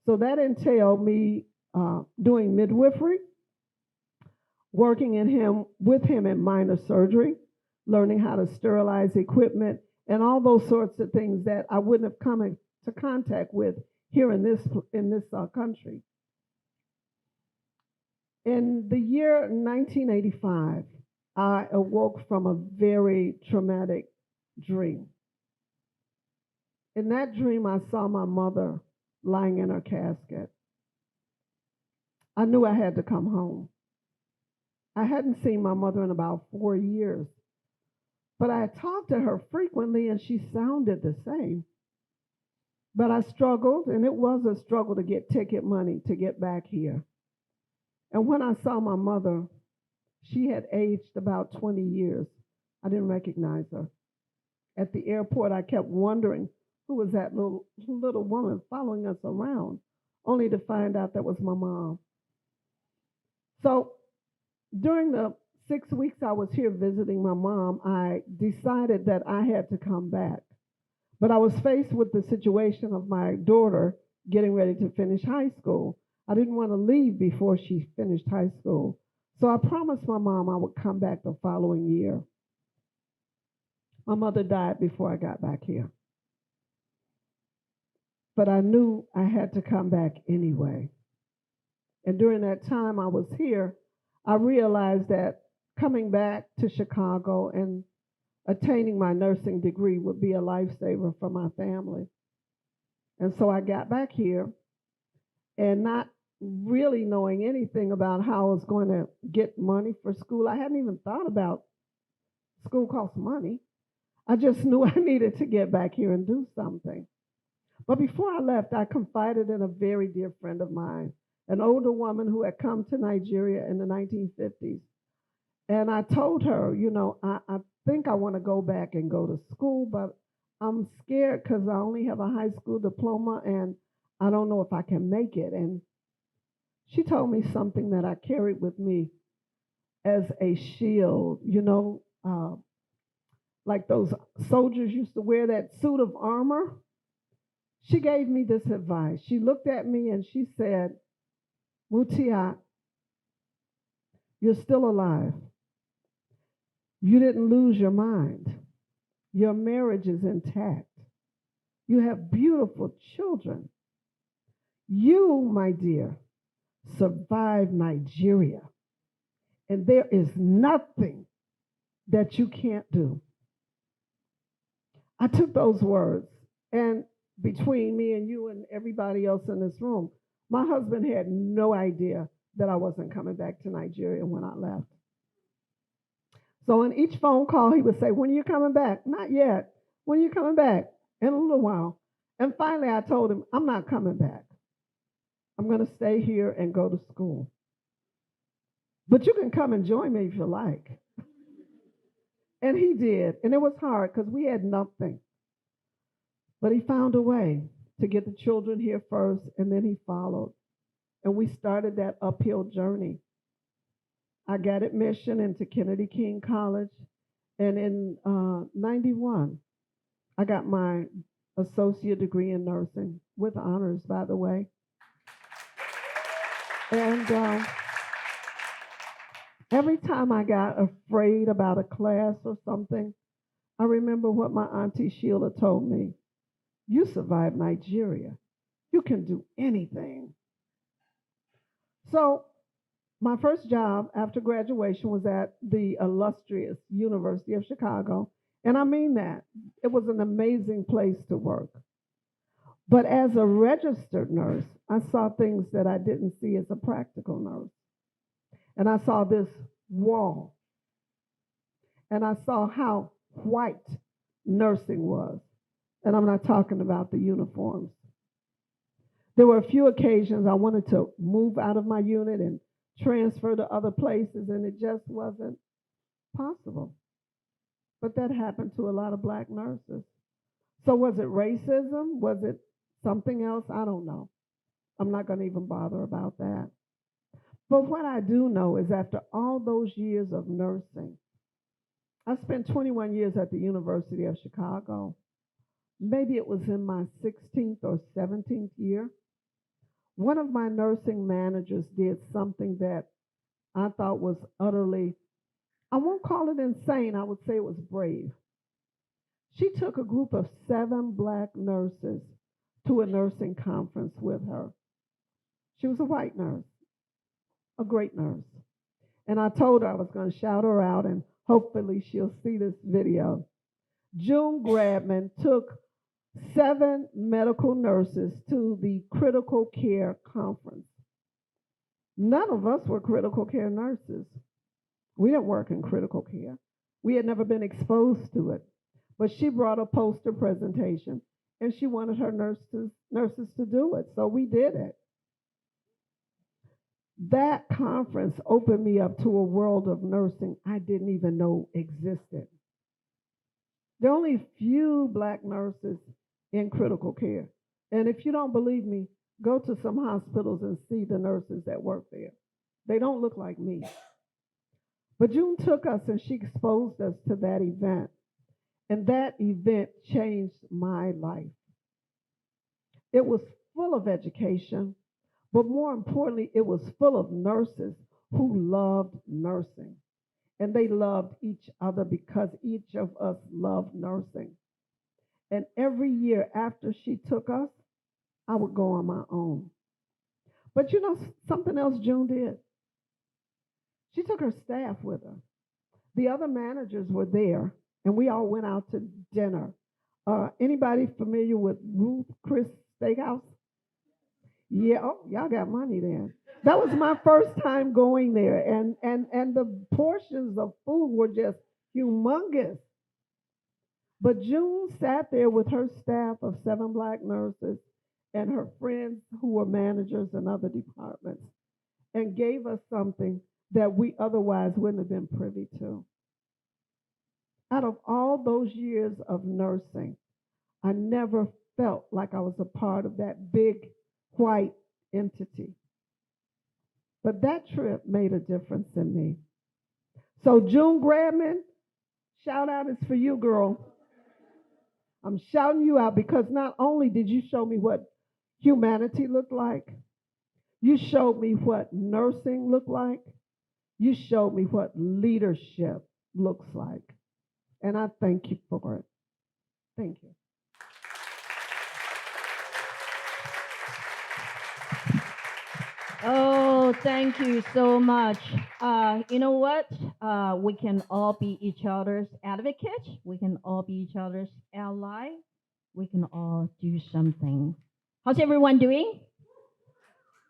So that entailed me doing midwifery, working with him in minor surgery, learning how to sterilize equipment, and all those sorts of things that I wouldn't have come into contact with here in this country. In the year 1985, I awoke from a very traumatic dream. In that dream, I saw my mother lying in her casket. I knew I had to come home. I hadn't seen my mother in about 4 years, but I had talked to her frequently and she sounded the same. But I struggled, and it was a struggle to get ticket money to get back here. And when I saw my mother, she had aged about 20 years. I didn't recognize her. At the airport, I kept wondering who was that little woman following us around, only to find out that was my mom. So during the 6 weeks I was here visiting my mom, I decided that I had to come back. But I was faced with the situation of my daughter getting ready to finish high school. I didn't want to leave before she finished high school. So I promised my mom I would come back the following year. My mother died before I got back here. But I knew I had to come back anyway. And during that time I was here, I realized that coming back to Chicago and attaining my nursing degree would be a lifesaver for my family. And so I got back here, and not really knowing anything about how I was going to get money for school. I hadn't even thought about school costs money. I just knew I needed to get back here and do something. But before I left, I confided in a very dear friend of mine, an older woman who had come to Nigeria in the 1950s. And I told her, I think I want to go back and go to school, but I'm scared because I only have a high school diploma and I don't know if I can make it. And she told me something that I carried with me as a shield, like those soldiers used to wear that suit of armor. She gave me this advice. She looked at me and she said, Mutia, you're still alive. You didn't lose your mind. Your marriage is intact. You have beautiful children. You, my dear, survived Nigeria. And there is nothing that you can't do. I took those words, and between me and you and everybody else in this room, my husband had no idea that I wasn't coming back to Nigeria when I left. So in each phone call, he would say, when are you coming back? Not yet. When are you coming back? In a little while. And finally, I told him, I'm not coming back. I'm going to stay here and go to school. But you can come and join me if you like. And he did. And it was hard because we had nothing. But he found a way to get the children here first, and then he followed. And we started that uphill journey. I got admission into Kennedy King College, and in 91, I got my associate degree in nursing with honors, by the way. And every time I got afraid about a class or something, I remember what my auntie Sheila told me. You survived Nigeria. You can do anything. So my first job after graduation was at the illustrious University of Chicago. And I mean that. It was an amazing place to work. But as a registered nurse, I saw things that I didn't see as a practical nurse. And I saw this wall. And I saw how white nursing was. And I'm not talking about the uniforms. There were a few occasions I wanted to move out of my unit and transfer to other places, and it just wasn't possible. But that happened to a lot of Black nurses. So was it racism? Was it something else? I don't know. I'm not going to even bother about that. But what I do know is after all those years of nursing, I spent 21 years at the University of Chicago. Maybe it was in my 16th or 17th year. One of my nursing managers did something that I thought was utterly, I won't call it insane, I would say it was brave. She took a group of 7 Black nurses to a nursing conference with her. She was a white nurse, a great nurse. And I told her I was going to shout her out, and hopefully she'll see this video. June Grabman took 7 medical nurses to the critical care conference. None of us were critical care nurses. We didn't work in critical care. We had never been exposed to it. But she brought a poster presentation and she wanted her nurses to do it. So we did it. That conference opened me up to a world of nursing I didn't even know existed. There are only few black nurses in critical care. And if you don't believe me, go to some hospitals and see the nurses that work there. They don't look like me. But June took us and she exposed us to that event. And that event changed my life. It was full of education, but more importantly, it was full of nurses who loved nursing. And they loved each other because each of us loved nursing. And every year after she took us, I would go on my own. But you know something else June did? She took her staff with her. The other managers were there, and we all went out to dinner. Anybody familiar with Ruth Chris Steakhouse? Yeah, oh, y'all got money then. That was my first time going there, and the portions of food were just humongous. But June sat there with her staff of 7 black nurses and her friends who were managers in other departments and gave us something that we otherwise wouldn't have been privy to. Out of all those years of nursing, I never felt like I was a part of that big white entity. But that trip made a difference in me. So June Grabman, shout out is for you, girl. I'm shouting you out because not only did you show me what humanity looked like, you showed me what nursing looked like, you showed me what leadership looks like. And I thank you for it. Thank you. Oh, thank you so much. You know what? We can all be each other's advocate. We can all be each other's ally. We can all do something. How's everyone doing?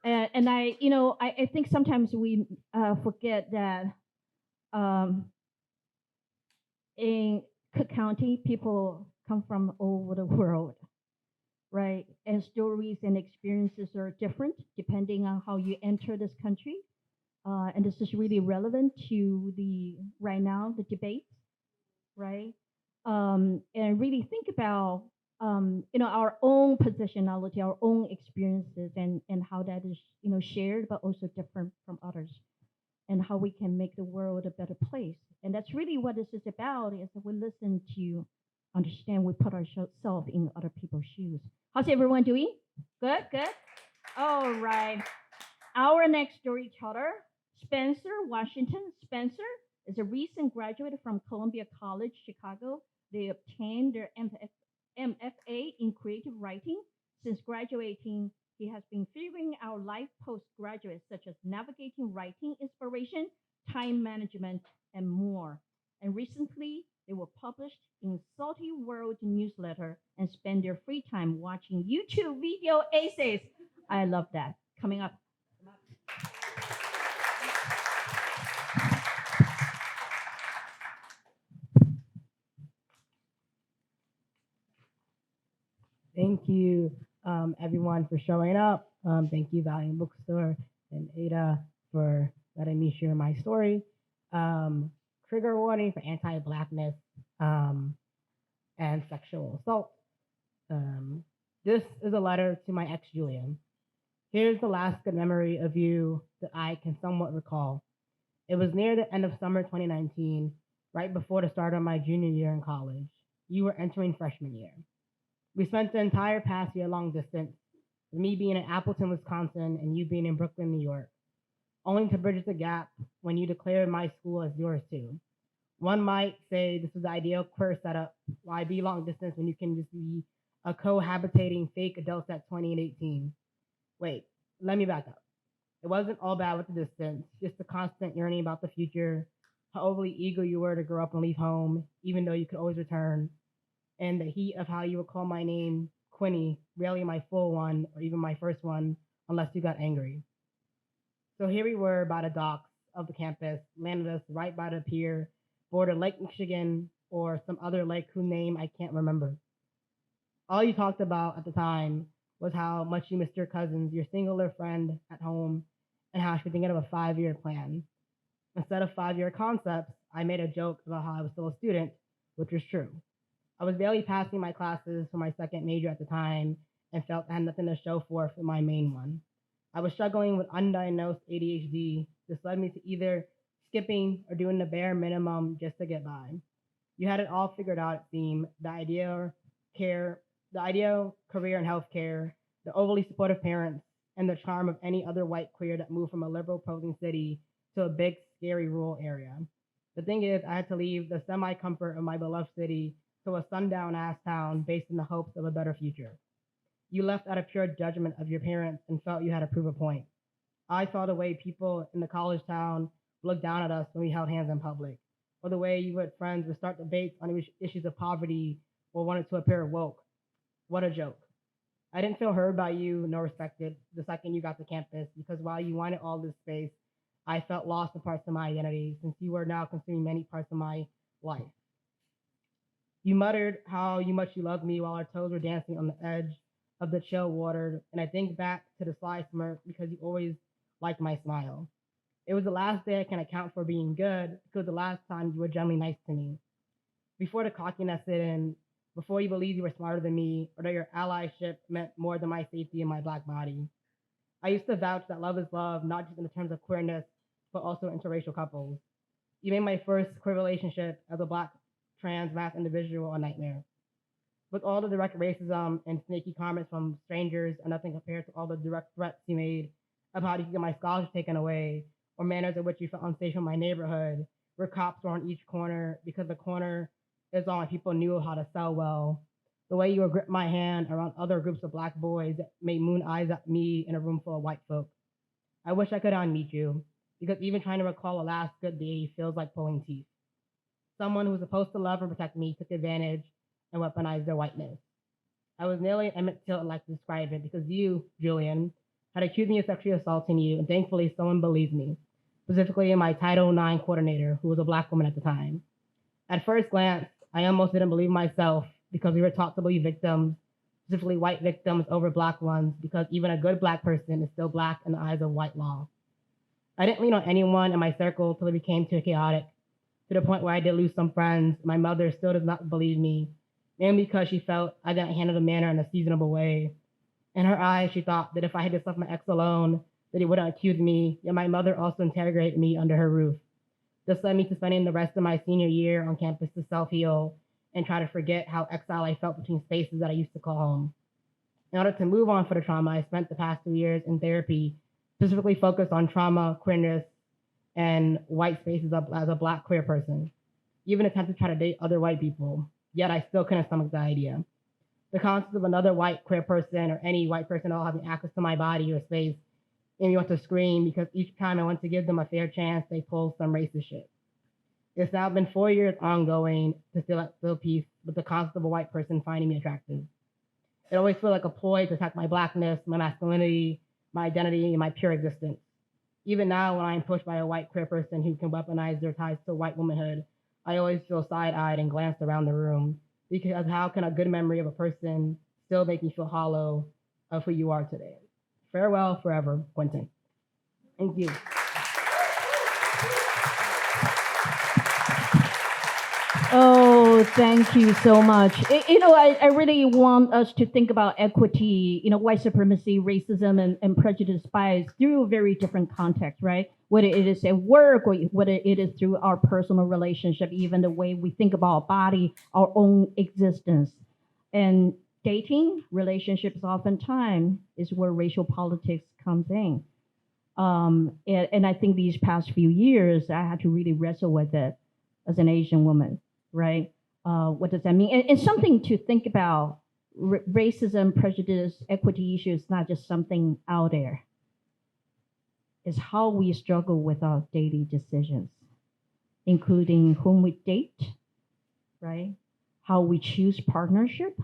And I think sometimes we forget that um, in Cook County, people come from all over the world, right? And stories and experiences are different depending on how you enter this country. And this is really relevant to the right now the debate, right? And really think about our own positionality, our own experiences, and how that is shared, but also different from others, and how we can make the world a better place. And that's really what this is about: is that we listen to understand, we put ourselves in other people's shoes. How's everyone doing? Good, good. All right. Our next storyteller, Spencer Washington. Spencer is a recent graduate from Columbia College, Chicago. They obtained their MFA in creative writing. Since graduating, he has been figuring out life postgraduate, such as navigating writing inspiration, time management, and more. And recently, they were published in Salty World newsletter and spend their free time watching YouTube video essays. I love that. Coming up. Thank you, everyone, for showing up. Thank you, Valiant Bookstore and Ada, for letting me share my story. Trigger warning for anti-Blackness and sexual assault. This is a letter to my ex, Julian. Here's the last good memory of you that I can somewhat recall. It was near the end of summer 2019, right before the start of my junior year in college. You were entering freshman year. We spent the entire past year long distance, with me being in Appleton, Wisconsin, and you being in Brooklyn, New York, only to bridge the gap when you declared my school as yours too. One might say this is the ideal queer setup. Why be long distance when you can just be a cohabitating fake adults at 20 and 18? Wait, let me back up. It wasn't all bad with the distance, just the constant yearning about the future, how overly eager you were to grow up and leave home, even though you could always return, and the heat of how you would call my name Quinny, rarely my full one or even my first one, unless you got angry. So here we were by the docks of the campus, landed us right by the pier, bordered Lake Michigan or some other lake whose name I can't remember. All you talked about at the time was how much you missed your cousins, your singular friend at home, and how she was thinking of a 5-year plan. Instead of 5-year concepts, I made a joke about how I was still a student, which was true. I was barely passing my classes for my second major at the time and felt I had nothing to show for my main one. I was struggling with undiagnosed ADHD. This led me to either skipping or doing the bare minimum just to get by. You had it all figured out, it seemed. The ideal career in healthcare, the overly supportive parents, and the charm of any other white queer that moved from a liberal posing city to a big, scary rural area. The thing is, I had to leave the semi-comfort of my beloved city to a sundown-ass town based in the hopes of a better future. You left out of pure judgment of your parents and felt you had to prove a point. I saw the way people in the college town looked down at us when we held hands in public, or the way you and friends would start debates on issues of poverty or wanted to appear woke. What a joke. I didn't feel heard by you nor respected the second you got to campus because while you wanted all this space, I felt lost in parts of my identity since you were now consuming many parts of my life. You muttered how much you loved me while our toes were dancing on the edge of the chill water, and I think back to the sly smirk because you always liked my smile. It was the last day I can account for being good because the last time you were generally nice to me. Before the cockiness set in, before you believed you were smarter than me or that your allyship meant more than my safety in my black body. I used to vouch that love is love, not just in the terms of queerness, but also interracial couples. You made my first queer relationship as a black trans mass individual a nightmare. With all the direct racism and snaky comments from strangers are nothing compared to all the direct threats you made about how you could get my scholarship taken away, or manners in which you felt unsafe in my neighborhood, where cops were on each corner because the corner is all my people knew how to sell well. The way you would grip my hand around other groups of black boys that made moon eyes at me in a room full of white folk. I wish I could unmeet you, because even trying to recall a last good day feels like pulling teeth. Someone who was supposed to love and protect me took advantage and weaponized their whiteness. I was nearly an Emmett Till like to describe it because you, Julian, had accused me of sexually assaulting you, and thankfully someone believed me, specifically my Title IX coordinator, who was a black woman at the time. At first glance, I almost didn't believe myself because we were taught to believe victims, specifically white victims, over black ones, because even a good black person is still black in the eyes of white law. I didn't lean on anyone in my circle till it became too chaotic, to the point where I did lose some friends. My mother still does not believe me, mainly because she felt I didn't handle the matter in a seasonable way. In her eyes, she thought that if I had just left my ex alone, that he wouldn't accuse me, yet my mother also interrogated me under her roof. This led me to spending the rest of my senior year on campus to self-heal and try to forget how exile I felt between spaces that I used to call home. In order to move on for the trauma, I spent the past 2 years in therapy, specifically focused on trauma, queerness, and white spaces as a black queer person. Even attempted to try to date other white people, yet I still couldn't stomach the idea. The concept of another white queer person or any white person at all having access to my body or space made me want to scream because each time I went to give them a fair chance, they pulled some racist shit. It's now been 4 years ongoing to still peace with the concept of a white person finding me attractive. It always feels like a ploy to attack my blackness, my masculinity, my identity, and my pure existence. Even now, when I am pushed by a white queer person who can weaponize their ties to white womanhood, I always feel side-eyed and glance around the room, because how can a good memory of a person still make me feel hollow of who you are today? Farewell forever, Quentin. Thank you. Oh, thank you so much. I really want us to think about equity, white supremacy, racism, and prejudice bias through very different contexts, right? Whether it is at work or whether it is through our personal relationship, even the way we think about our body, our own existence. And dating, relationships oftentimes is where racial politics comes in. And I think these past few years, I had to really wrestle with it as an Asian woman, right? What does that mean? And something to think about. Racism, prejudice, equity issues is not just something out there. It's how we struggle with our daily decisions, including whom we date, right? How we choose partnership,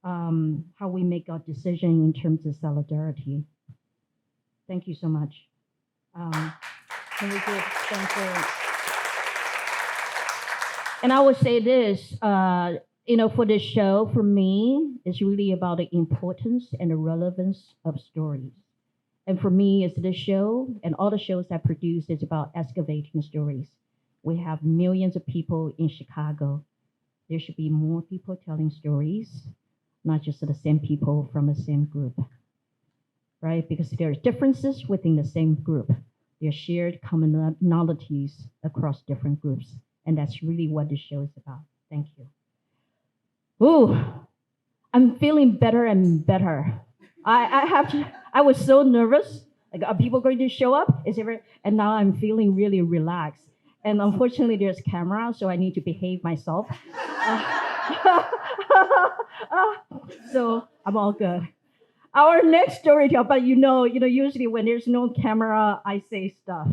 how we make our decision in terms of solidarity. Thank you so much. Can we give Spencer? And I would say this, for this show, for me, it's really about the importance and the relevance of stories. And for me, it's this show and all the shows I produce is about excavating stories. We have millions of people in Chicago. There should be more people telling stories, not just the same people from the same group, right? Because there are differences within the same group. There are shared commonalities across different groups. And that's really what this show is about. Thank you. Ooh, I'm feeling better and better. I was so nervous. Like, are people going to show up? And now I'm feeling really relaxed. And unfortunately, there's camera, so I need to behave myself. So I'm all good. Our next storyteller, but usually when there's no camera, I say stuff.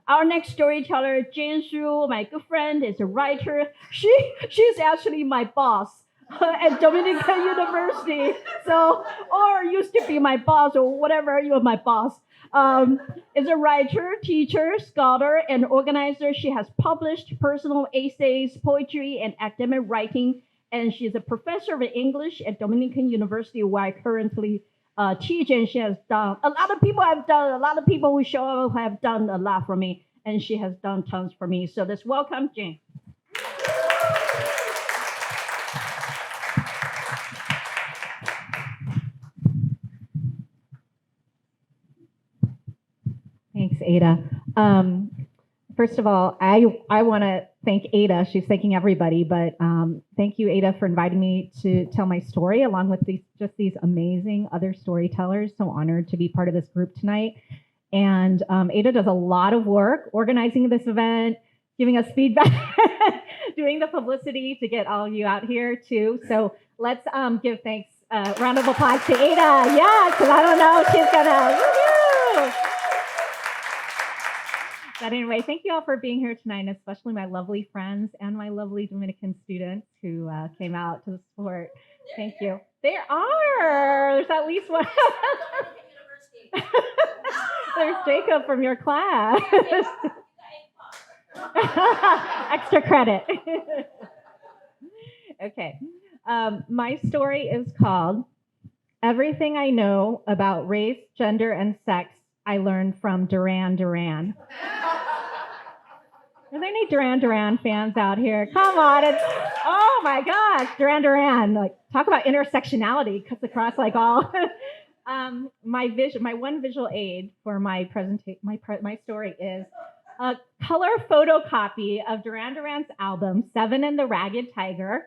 Our next storyteller, Jane Shu, my good friend, is a writer. She's actually my boss at Dominican University. So, or used to be my boss or whatever, you're my boss. Is a writer, teacher, scholar, and organizer. She has published personal essays, poetry, and academic writing. And she's a professor of English at Dominican University, where I currently teach. And she has done a lot of people who show up have done a lot for me, and she has done tons for me. So let's welcome Jane. Thanks, Ada. First of all, I want to thank Ada. She's thanking everybody, but thank you, Ada, for inviting me to tell my story along with these amazing other storytellers. So honored to be part of this group tonight. And Ada does a lot of work organizing this event, giving us feedback, doing the publicity to get all you out here too. So let's give thanks, round of applause to Ada. Yeah, because I don't know, she's gonna, woo-hoo! But anyway, thank you all for being here tonight, and especially my lovely friends and my lovely Dominican students who came out to support. Thank you. There are. There's at least one. There's Jacob from your class. Extra credit. Okay. My story is called Everything I Know About Race, Gender, and Sex I Learned from Duran Duran. Are there any Duran Duran fans out here? Come on, oh my gosh, Duran Duran. Like, talk about intersectionality, cuts across like all. My one visual aid for my presentation, my story is a color photocopy of Duran Duran's album, Seven and the Ragged Tiger,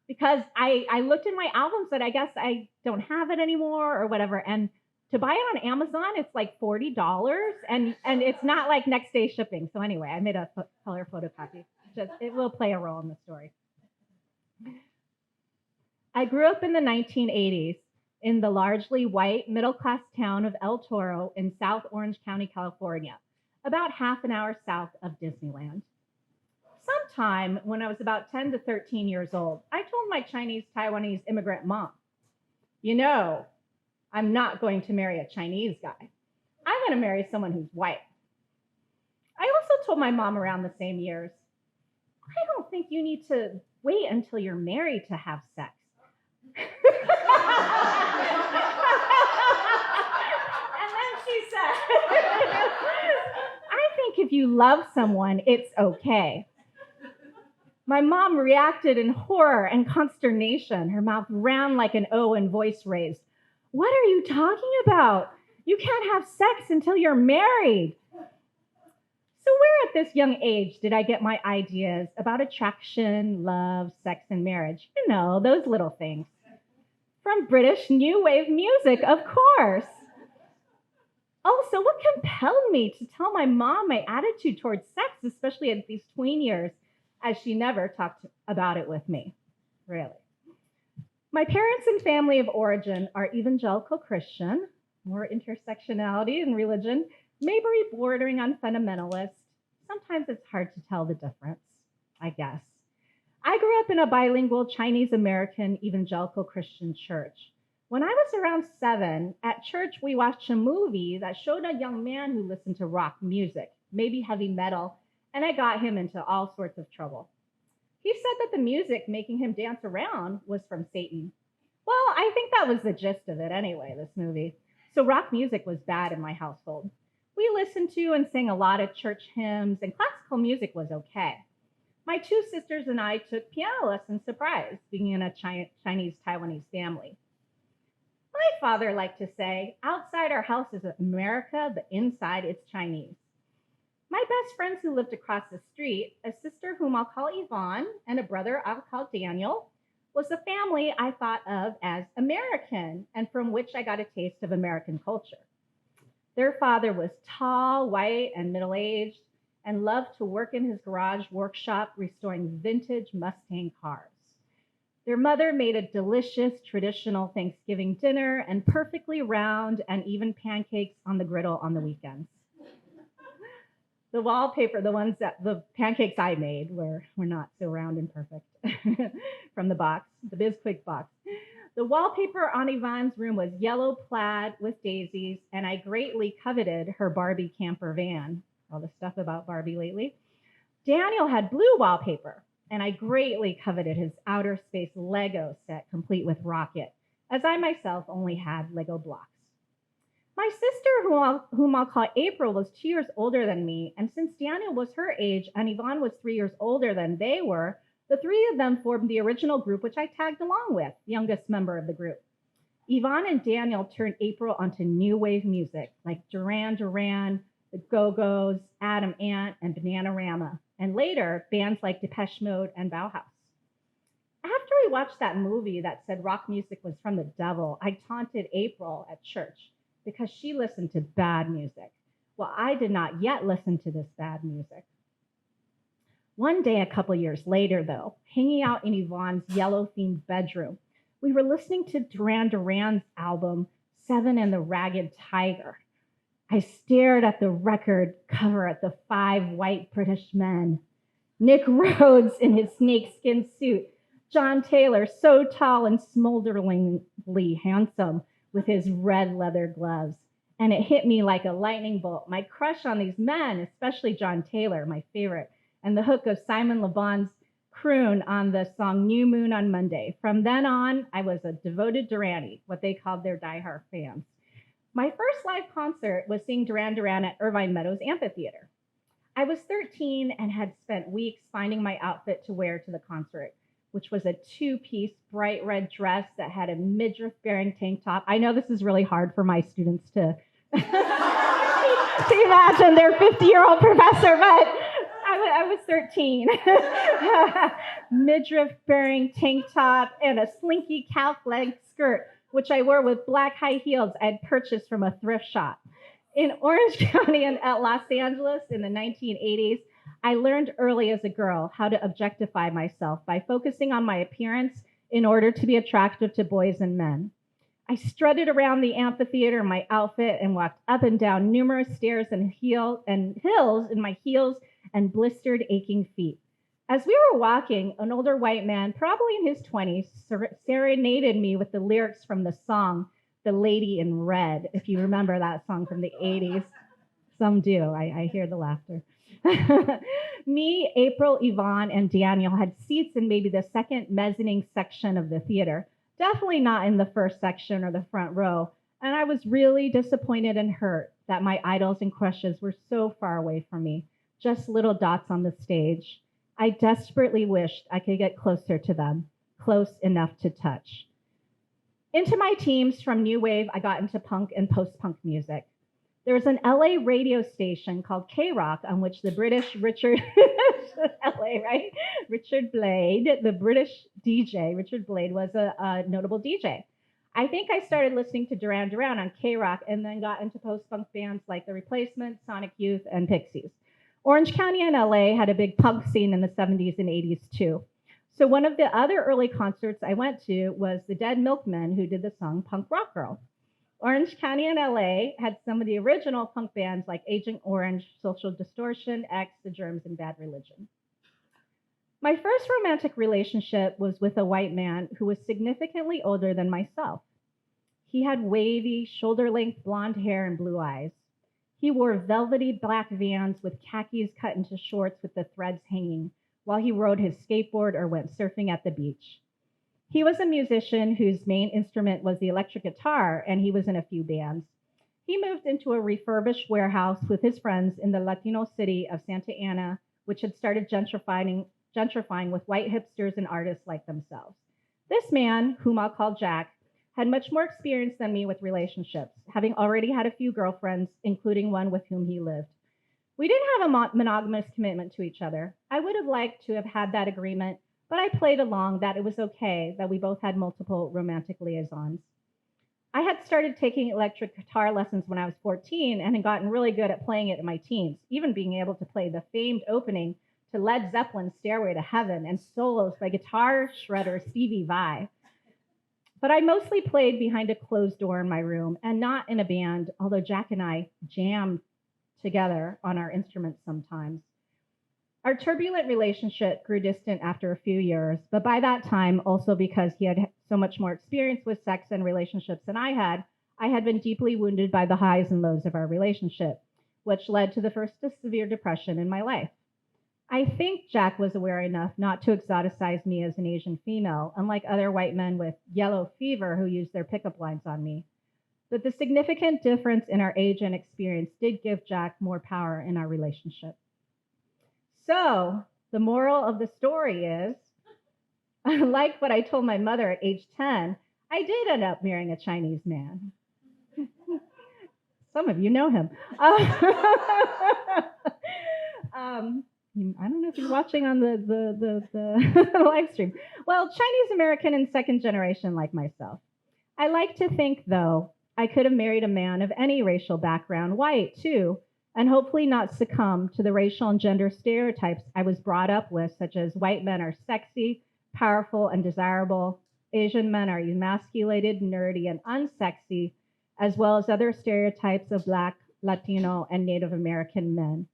because I looked in my albums that I guess I don't have it anymore or whatever, and to buy it on Amazon, it's like $40, and it's not like next day shipping. So anyway, I made a color photocopy. It will play a role in the story. I grew up in the 1980s in the largely white middle-class town of El Toro in South Orange County, California, about half an hour south of Disneyland. Sometime when I was about 10 to 13 years old, I told my Chinese Taiwanese immigrant mom, I'm not going to marry a Chinese guy. I'm going to marry someone who's white. I also told my mom around the same years, I don't think you need to wait until you're married to have sex. And then she said, I think if you love someone, it's okay. My mom reacted in horror and consternation. Her mouth ran like an O and voice raised. What are you talking about? You can't have sex until you're married. So where at this young age did I get my ideas about attraction, love, sex, and marriage? Those little things. From British New Wave music, of course. Also, what compelled me to tell my mom my attitude towards sex, especially at these tween years, as she never talked about it with me, really? My parents and family of origin are evangelical Christian, more intersectionality in religion, maybe bordering on fundamentalist. Sometimes it's hard to tell the difference, I guess. I grew up in a bilingual Chinese-American evangelical Christian church. When I was around 7, at church we watched a movie that showed a young man who listened to rock music, maybe heavy metal, and I got him into all sorts of trouble. He said that the music making him dance around was from Satan. Well, I think that was the gist of it anyway, this movie. So rock music was bad in my household. We listened to and sang a lot of church hymns, and classical music was okay. My 2 sisters and I took piano lessons surprise, being in a Chinese-Taiwanese family. My father liked to say, outside our house is America, but inside it's Chinese. My best friends who lived across the street, a sister whom I'll call Yvonne and a brother I'll call Daniel, was the family I thought of as American and from which I got a taste of American culture. Their father was tall, white, and middle-aged and loved to work in his garage workshop restoring vintage Mustang cars. Their mother made a delicious traditional Thanksgiving dinner and perfectly round and even pancakes on the griddle on the weekends. The wallpaper, the pancakes I made were not so round and perfect from the box, the Bizquick box. The wallpaper on Yvonne's room was yellow plaid with daisies, and I greatly coveted her Barbie camper van. All the stuff about Barbie lately. Daniel had blue wallpaper, and I greatly coveted his outer space Lego set complete with rocket, as I myself only had Lego blocks. My sister, whom I'll call April, was 2 years older than me, and since Daniel was her age and Yvonne was 3 years older than they were, the 3 of them formed the original group, which I tagged along with, youngest member of the group. Yvonne and Daniel turned April onto new wave music, like Duran Duran, the Go-Go's, Adam Ant, and Bananarama, and later, bands like Depeche Mode and Bauhaus. After we watched that movie that said rock music was from the devil, I taunted April at church because she listened to bad music. Well, I did not yet listen to this bad music. One day, a couple years later, though, hanging out in Yvonne's yellow-themed bedroom, we were listening to Duran Duran's album, Seven and the Ragged Tiger. I stared at the record cover at the 5 white British men. Nick Rhodes in his snakeskin suit, John Taylor so tall and smolderingly handsome with his red leather gloves. And it hit me like a lightning bolt. My crush on these men, especially John Taylor, my favorite, and the hook of Simon Le Bon's croon on the song New Moon on Monday. From then on, I was a devoted Duranie, what they called their diehard fans. My first live concert was seeing Duran Duran at Irvine Meadows Amphitheater. I was 13 and had spent weeks finding my outfit to wear to the concert, which was a 2-piece bright red dress that had a midriff-bearing tank top. I know this is really hard for my students to imagine their 50-year-old professor, but I was 13. Midriff-bearing tank top and a slinky calf-length skirt, which I wore with black high heels I'd purchased from a thrift shop. In Orange County and at Los Angeles in the 1980s, I learned early as a girl how to objectify myself by focusing on my appearance in order to be attractive to boys and men. I strutted around the amphitheater in my outfit and walked up and down numerous stairs and hills in my heels and blistered, aching feet. As we were walking, an older white man, probably in his 20s, serenaded me with the lyrics from the song, The Lady in Red, if you remember that song from the 80s. Some do, I hear the laughter. Me, April, Yvonne, and Daniel had seats in maybe the second mezzanine section of the theater, definitely not in the first section or the front row, and I was really disappointed and hurt that my idols and crushes were so far away from me, just little dots on the stage. I desperately wished I could get closer to them, close enough to touch. Into my teens from New Wave, I got into punk and post-punk music. There was an LA radio station called K-Rock on which the British Richard Blade, the British DJ, Richard Blade was a notable DJ. I think I started listening to Duran Duran on K-Rock and then got into post-punk bands like The Replacements, Sonic Youth, and Pixies. Orange County and LA had a big punk scene in the 70s and 80s too. So one of the other early concerts I went to was the Dead Milkmen, who did the song Punk Rock Girl. Orange County and LA had some of the original punk bands like Agent Orange, Social Distortion, X, The Germs, and Bad Religion. My first romantic relationship was with a white man who was significantly older than myself. He had wavy, shoulder-length blonde hair and blue eyes. He wore velvety black Vans with khakis cut into shorts with the threads hanging while he rode his skateboard or went surfing at the beach. He was a musician whose main instrument was the electric guitar, and he was in a few bands. He moved into a refurbished warehouse with his friends in the Latino city of Santa Ana, which had started gentrifying with white hipsters and artists like themselves. This man, whom I'll call Jack, had much more experience than me with relationships, having already had a few girlfriends, including one with whom he lived. We didn't have a monogamous commitment to each other. I would have liked to have had that agreement, but I played along that it was okay that we both had multiple romantic liaisons. I had started taking electric guitar lessons when I was 14 and had gotten really good at playing it in my teens, even being able to play the famed opening to Led Zeppelin's Stairway to Heaven and solos by guitar shredder Stevie Vai. But I mostly played behind a closed door in my room and not in a band, although Jack and I jammed together on our instruments sometimes. Our turbulent relationship grew distant after a few years, but by that time, also because he had so much more experience with sex and relationships than I had been deeply wounded by the highs and lows of our relationship, which led to the first severe depression in my life. I think Jack was aware enough not to exoticize me as an Asian female, unlike other white men with yellow fever who used their pickup lines on me. But the significant difference in our age and experience did give Jack more power in our relationship. So, the moral of the story is, like what I told my mother at age 10, I did end up marrying a Chinese man. Some of you know him. I don't know if you're watching on the live stream. Well, Chinese American and second generation like myself. I like to think, though, I could have married a man of any racial background, white too, and hopefully not succumb to the racial and gender stereotypes I was brought up with, such as white men are sexy, powerful, and desirable. Asian men are emasculated, nerdy, and unsexy, as well as other stereotypes of Black, Latino, and Native American men.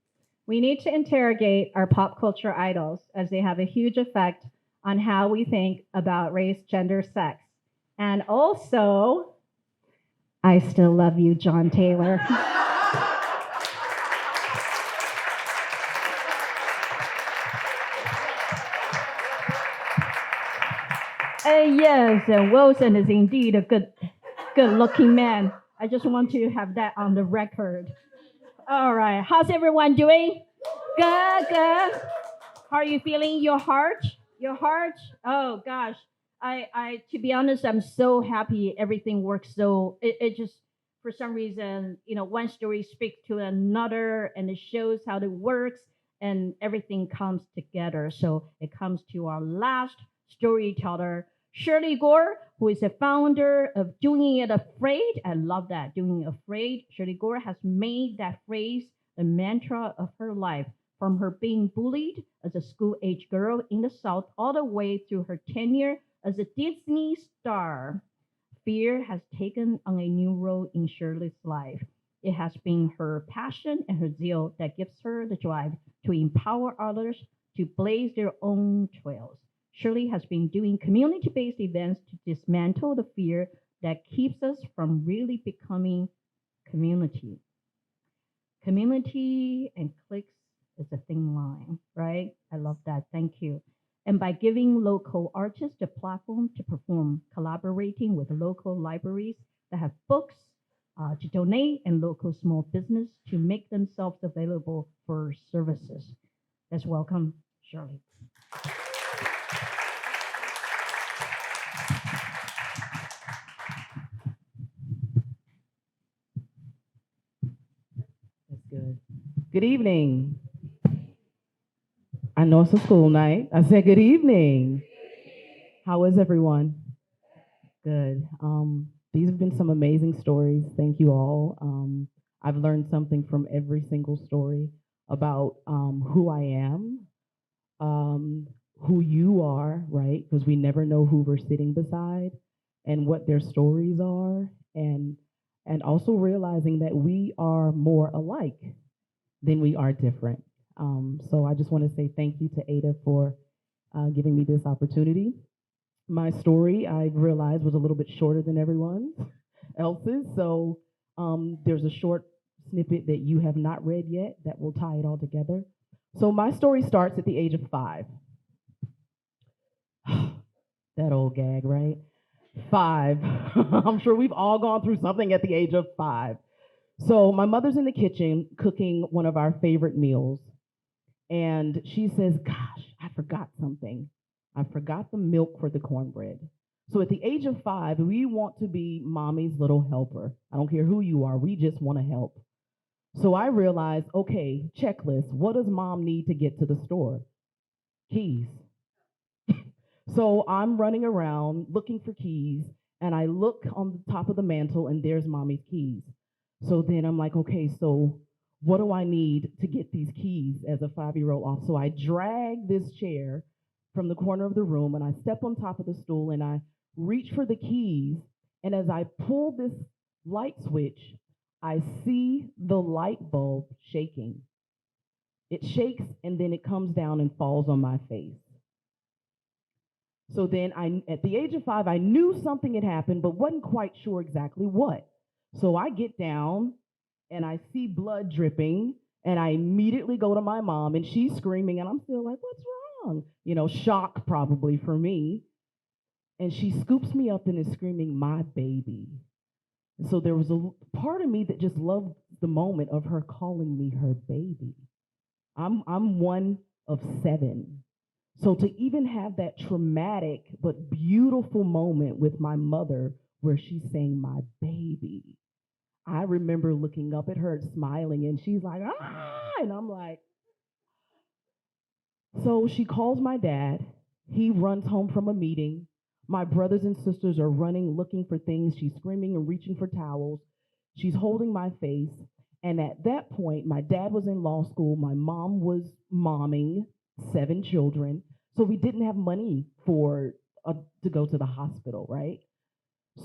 We need to interrogate our pop culture idols as they have a huge effect on how we think about race, gender, sex. And also, I still love you, John Taylor. Yes, Wilson is indeed a good-looking man. I just want to have that on the record. All right, how's everyone doing? Good. How are you feeling? Your heart? Oh gosh, I to be honest, I'm so happy everything works. So it just for some reason, one story speaks to another, and it shows how it works, and everything comes together. So it comes to our last storyteller, Shirley Gore, who is the founder of Doing It Afraid. I love that, Doing It Afraid. Shirley Gore has made that phrase the mantra of her life, from her being bullied as a school-age girl in the South all the way through her tenure as a Disney star. Fear has taken on a new role in Shirley's life. It has been her passion and her zeal that gives her the drive to empower others to blaze their own trails. Shirley has been doing community-based events to dismantle the fear that keeps us from really becoming community. Community and cliques is a thin line, right? I love that. Thank you. And by giving local artists a platform to perform, collaborating with local libraries that have books to donate, and local small business to make themselves available for services. Let's welcome Shirley. Good. Good evening. I know it's a school night. I said good evening. How is everyone? Good. These have been some amazing stories. Thank you all. I've learned something from every single story about who I am, who you are, right? Because we never know who we're sitting beside and what their stories are, and also realizing that we are more alike than we are different. So I just want to say thank you to Ada for giving me this opportunity. My story, I realized, was a little bit shorter than everyone's. else's. So there's a short snippet that you have not read yet that will tie it all together. So my story starts at the age of 5. That old gag, right? 5. I'm sure we've all gone through something at the age of 5. So my mother's in the kitchen cooking one of our favorite meals. And she says, gosh, I forgot something. I forgot the milk for the cornbread. So at the age of 5, we want to be mommy's little helper. I don't care who you are, we just want to help. So I realized, okay, checklist. What does mom need to get to the store? Keys. So I'm running around looking for keys, and I look on the top of the mantle, and there's mommy's keys. So then I'm like, okay, so what do I need to get these keys as a 5-year-old off? So I drag this chair from the corner of the room, and I step on top of the stool, and I reach for the keys. And as I pull this light switch, I see the light bulb shaking. It shakes, and then it comes down and falls on my face. So then at the age of 5, I knew something had happened, but wasn't quite sure exactly what. So I get down and I see blood dripping, and I immediately go to my mom, and she's screaming, and I'm still like, what's wrong? You know, shock probably for me. And she scoops me up and is screaming, my baby. And so there was a part of me that just loved the moment of her calling me her baby. I'm one of 7. So to even have that traumatic but beautiful moment with my mother where she's saying my baby, I remember looking up at her smiling, and she's like, ah, and I'm like, so she calls my dad. He runs home from a meeting. My brothers and sisters are running, looking for things. She's screaming and reaching for towels. She's holding my face. And at that point, my dad was in law school. My mom was momming 7 children. So we didn't have money to go to the hospital, right?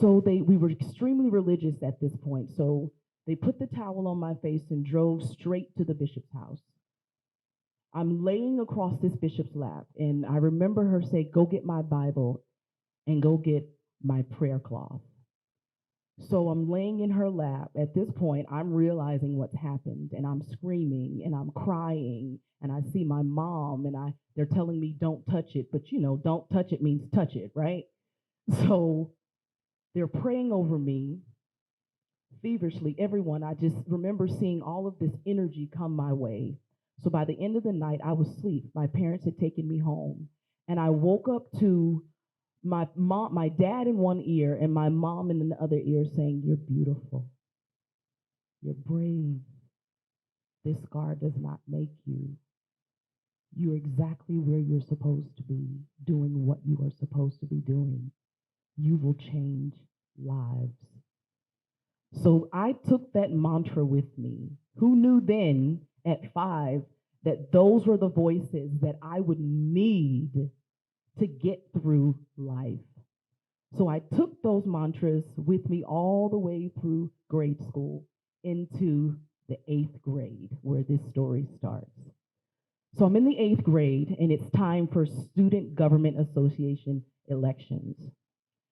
So we were extremely religious at this point. So they put the towel on my face and drove straight to the bishop's house. I'm laying across this bishop's lap, and I remember her say, go get my Bible and go get my prayer cloth. So I'm laying in her lap. At this point, I'm realizing what's happened, and I'm screaming and I'm crying, and I see my mom, and they're telling me don't touch it, but you know, don't touch it means touch it, right? So they're praying over me feverishly, everyone. I just remember seeing all of this energy come my way. So by the end of the night, I was asleep. My parents had taken me home, and I woke up to my dad in one ear and my mom in the other ear saying, you're beautiful, you're brave, this scar does not make you. You're exactly where you're supposed to be, doing what you are supposed to be doing. You will change lives. So I took that mantra with me. Who knew then at 5 that those were the voices that I would need to get through life? So I took those mantras with me all the way through grade school into the 8th grade, where this story starts. So I'm in the 8th grade, and it's time for Student Government Association elections.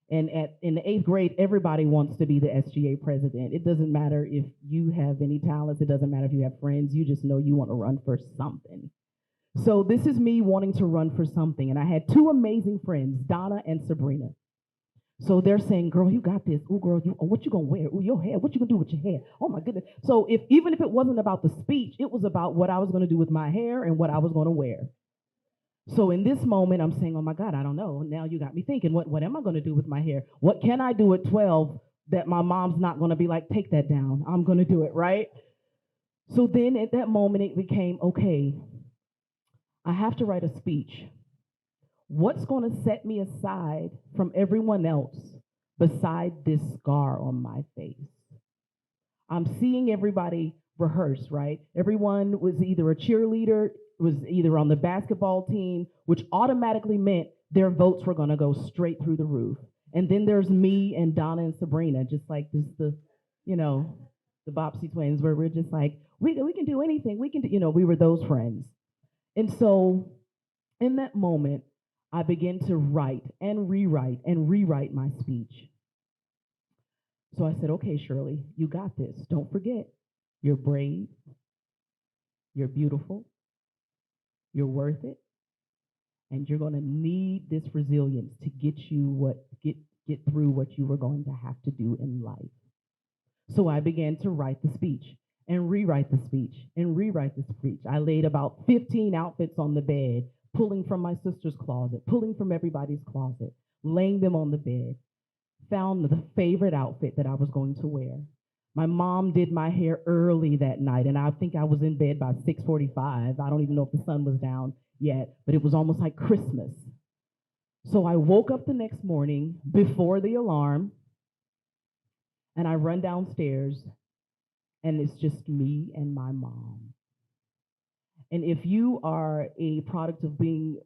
And in the 8th grade, everybody wants to be the SGA president. It doesn't matter if you have any talents. It doesn't matter if you have friends. You just know you want to run for something. So this is me wanting to run for something. And I had 2 amazing friends, Donna and Sabrina. So they're saying, girl, you got this. Oh, girl, what you going to wear? Oh, your hair. What you going to do with your hair? Oh, my goodness. So even if it wasn't about the speech, it was about what I was going to do with my hair and what I was going to wear. So in this moment, I'm saying, oh my God, I don't know. Now you got me thinking, what am I going to do with my hair? What can I do at 12 that my mom's not going to be like, take that down? I'm going to do it, right? So then at that moment, it became, okay, I have to write a speech. What's going to set me aside from everyone else beside this scar on my face? I'm seeing everybody rehearse, right? Everyone was either a cheerleader, was either on the basketball team, which automatically meant their votes were going to go straight through the roof. And then there's me and Donna and Sabrina, just like this, the Bopsy twins, where we're just like, we can do anything. We can do, we were those friends. And so in that moment, I began to write and rewrite my speech. So I said, okay, Shirley, you got this. Don't forget, you're brave, you're beautiful, you're worth it, and you're going to need this resilience to get through what you were going to have to do in life. So I began to write the speech and rewrite the speech and rewrite the speech. I laid about 15 outfits on the bed, pulling from my sister's closet, pulling from everybody's closet, laying them on the bed, found the favorite outfit that I was going to wear. My mom did my hair early that night, and I think I was in bed by 6:45. I don't even know if the sun was down yet, but it was almost like Christmas. So I woke up the next morning before the alarm, and I run downstairs, and it's just me and my mom. And if you are a product of being,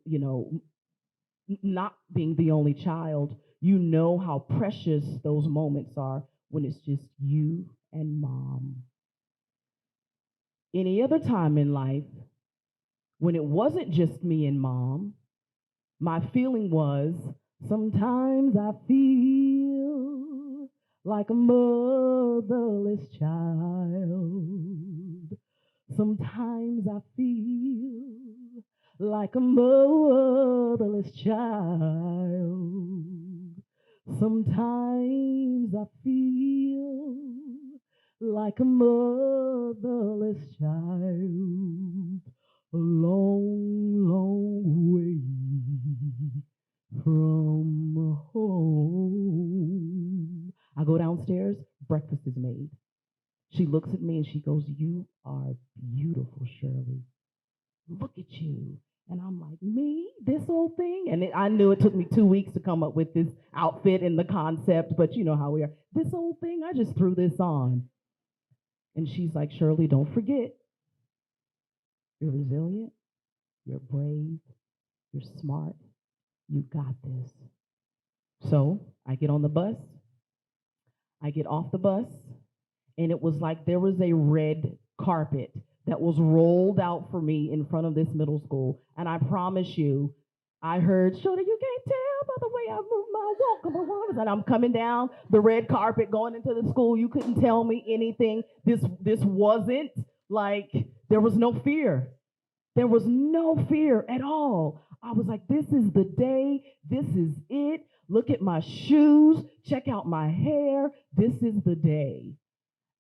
not being the only child, you know how precious those moments are when it's just you and mom. Any other time in life, when it wasn't just me and mom, my feeling was sometimes I feel like a motherless child. Sometimes I feel like a motherless child. Sometimes I feel like a motherless child. A long, long way from home. I go downstairs, breakfast is made. She looks at me and she goes, "You are beautiful, Shirley. Look at you." And I'm like, "Me? This whole thing?" And I knew it took me 2 weeks to come up with this outfit and the concept, but you know how we are. This whole thing, I just threw this on. And she's like, "Shirley, don't forget, you're resilient, you're brave, you're smart, you got this." So I get on the bus, I get off the bus, and it was like there was a red carpet that was rolled out for me in front of this middle school. And I promise you, I heard, "Shorty, you can't tell by the way I move my walk." And I'm coming down the red carpet going into the school. You couldn't tell me anything. This wasn't like, there was no fear. There was no fear at all. I was like, this is the day. This is it. Look at my shoes. Check out my hair. This is the day.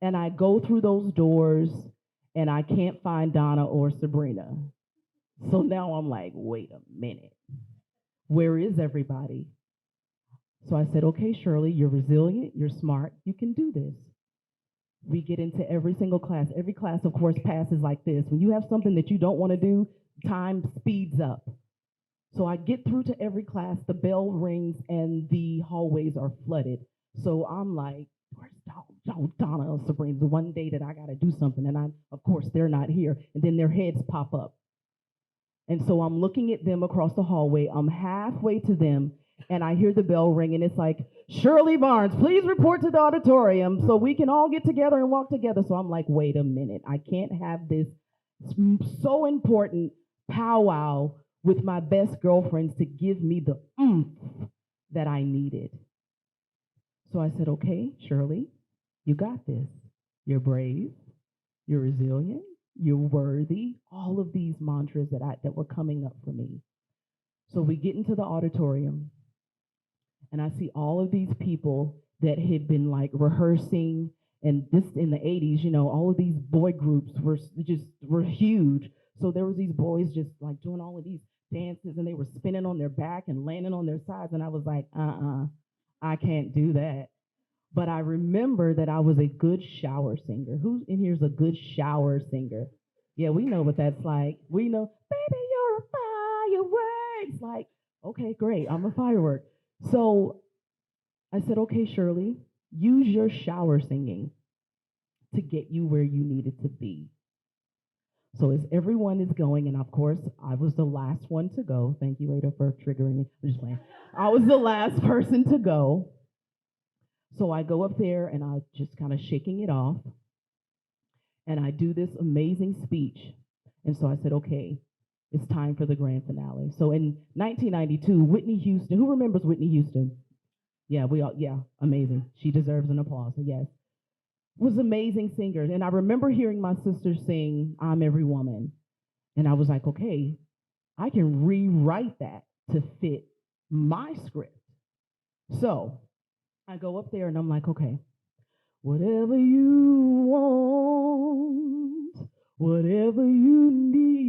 And I go through those doors and I can't find Donna or Sabrina. So now I'm like, wait a minute. Where is everybody? So I said, okay, Shirley, you're resilient, you're smart, you can do this. We get into every single class. Every class, of course, passes like this. When you have something that you don't want to do, time speeds up. So I get through to every class, the bell rings, and the hallways are flooded. So I'm like, where's Donna or Sabrina? The one day that I got to do something, and of course, they're not here. And then their heads pop up. And so I'm looking at them across the hallway. I'm halfway to them, and I hear the bell ring, and it's like, "Shirley Barnes, please report to the auditorium so we can all get together and walk together." So I'm like, wait a minute. I can't have this so important powwow with my best girlfriends to give me the oomph that I needed. So I said, okay, Shirley, you got this. You're brave. You're resilient. You're worthy. All of these mantras that were coming up for me. So we get into the auditorium, and I see all of these people that had been like rehearsing, and this in the 80s, all of these boy groups were huge. So there was these boys just like doing all of these dances, and they were spinning on their back and landing on their sides, and I was like, I can't do that. But I remember that I was a good shower singer. Who in here is a good shower singer? Yeah, we know what that's like. We know, baby, you're a firework. It's like, okay, great, I'm a firework. So I said, okay, Shirley, use your shower singing to get you where you needed to be. So as everyone is going, and of course, I was the last one to go. Thank you, Ada, for triggering me. I'm just playing. I was the last person to go. So I go up there and I'm just kind of shaking it off. And I do this amazing speech. And so I said, okay, it's time for the grand finale. So in 1992, Whitney Houston, who remembers Whitney Houston? Yeah, amazing. She deserves an applause. So yes, was amazing singer. And I remember hearing my sister sing "I'm Every Woman," and I was like, okay, I can rewrite that to fit my script. So I go up there and I'm like, okay, whatever you want, whatever you need,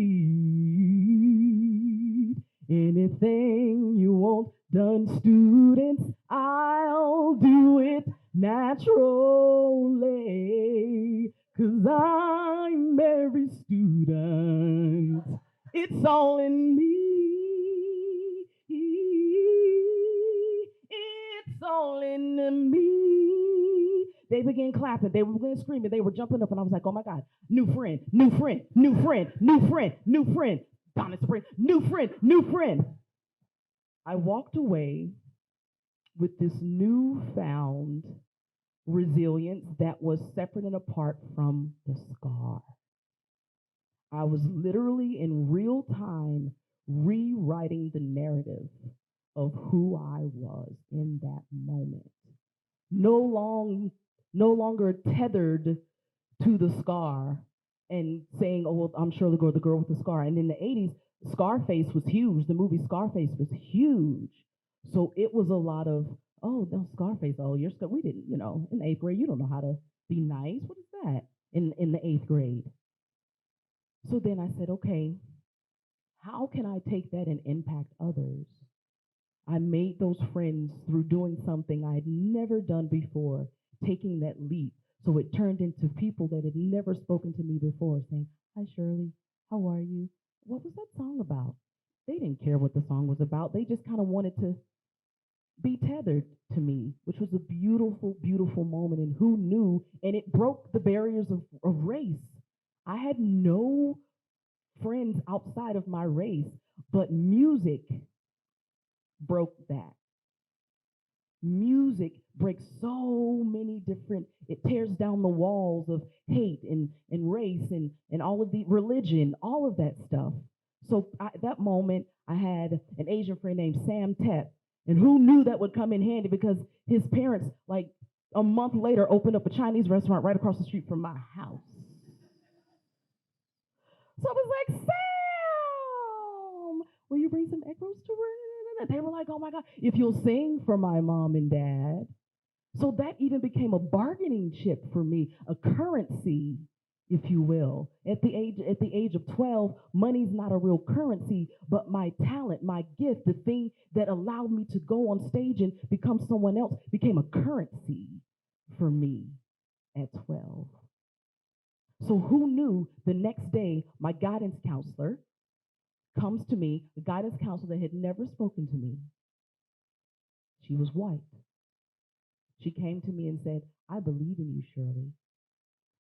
anything you want done, students, I'll do it naturally, 'cause I'm every student. It's all in me. It's all in me. They began clapping. They began screaming. They were jumping up, and I was like, "Oh my God! New friend, new friend, new friend, new friend, new friend. Donna Spring, new friend, new friend." I walked away with this newfound resilience that was separate and apart from the scar. I was literally in real time rewriting the narrative of who I was in that moment. No longer tethered to the scar and saying, "Oh, well, I'm Shirley Gore, the girl with the scar." And in the 80s, Scarface was huge. The movie Scarface was huge. So it was a lot of, "Oh, no, Scarface, oh, you're scared." We didn't, in the 8th grade, you don't know how to be nice. What is that in the 8th grade? So then I said, okay, how can I take that and impact others? I made those friends through doing something I had never done before, taking that leap. So it turned into people that had never spoken to me before saying, "Hi, Shirley, how are you? What was that song about?" They didn't care what the song was about. They just kind of wanted to be tethered to me, which was a beautiful, beautiful moment. And who knew? And it broke the barriers of race. I had no friends outside of my race, but music broke that. Music breaks so many different, it tears down the walls of hate and race and all of the religion, all of that stuff. So that moment, I had an Asian friend named Sam Tep, and who knew that would come in handy because his parents, like a month later, opened up a Chinese restaurant right across the street from my house. So I was like, "Sam, will you bring some egg rolls to work?" They were like, "Oh my God, if you'll sing for my mom and dad." So that even became a bargaining chip for me, a currency, if you will. At the age of 12, money's not a real currency, but my talent, my gift, the thing that allowed me to go on stage and become someone else became a currency for me at 12. So who knew the next day my guidance counselor comes to me, the guidance counselor that had never spoken to me. She was white. She came to me and said, "I believe in you, Shirley.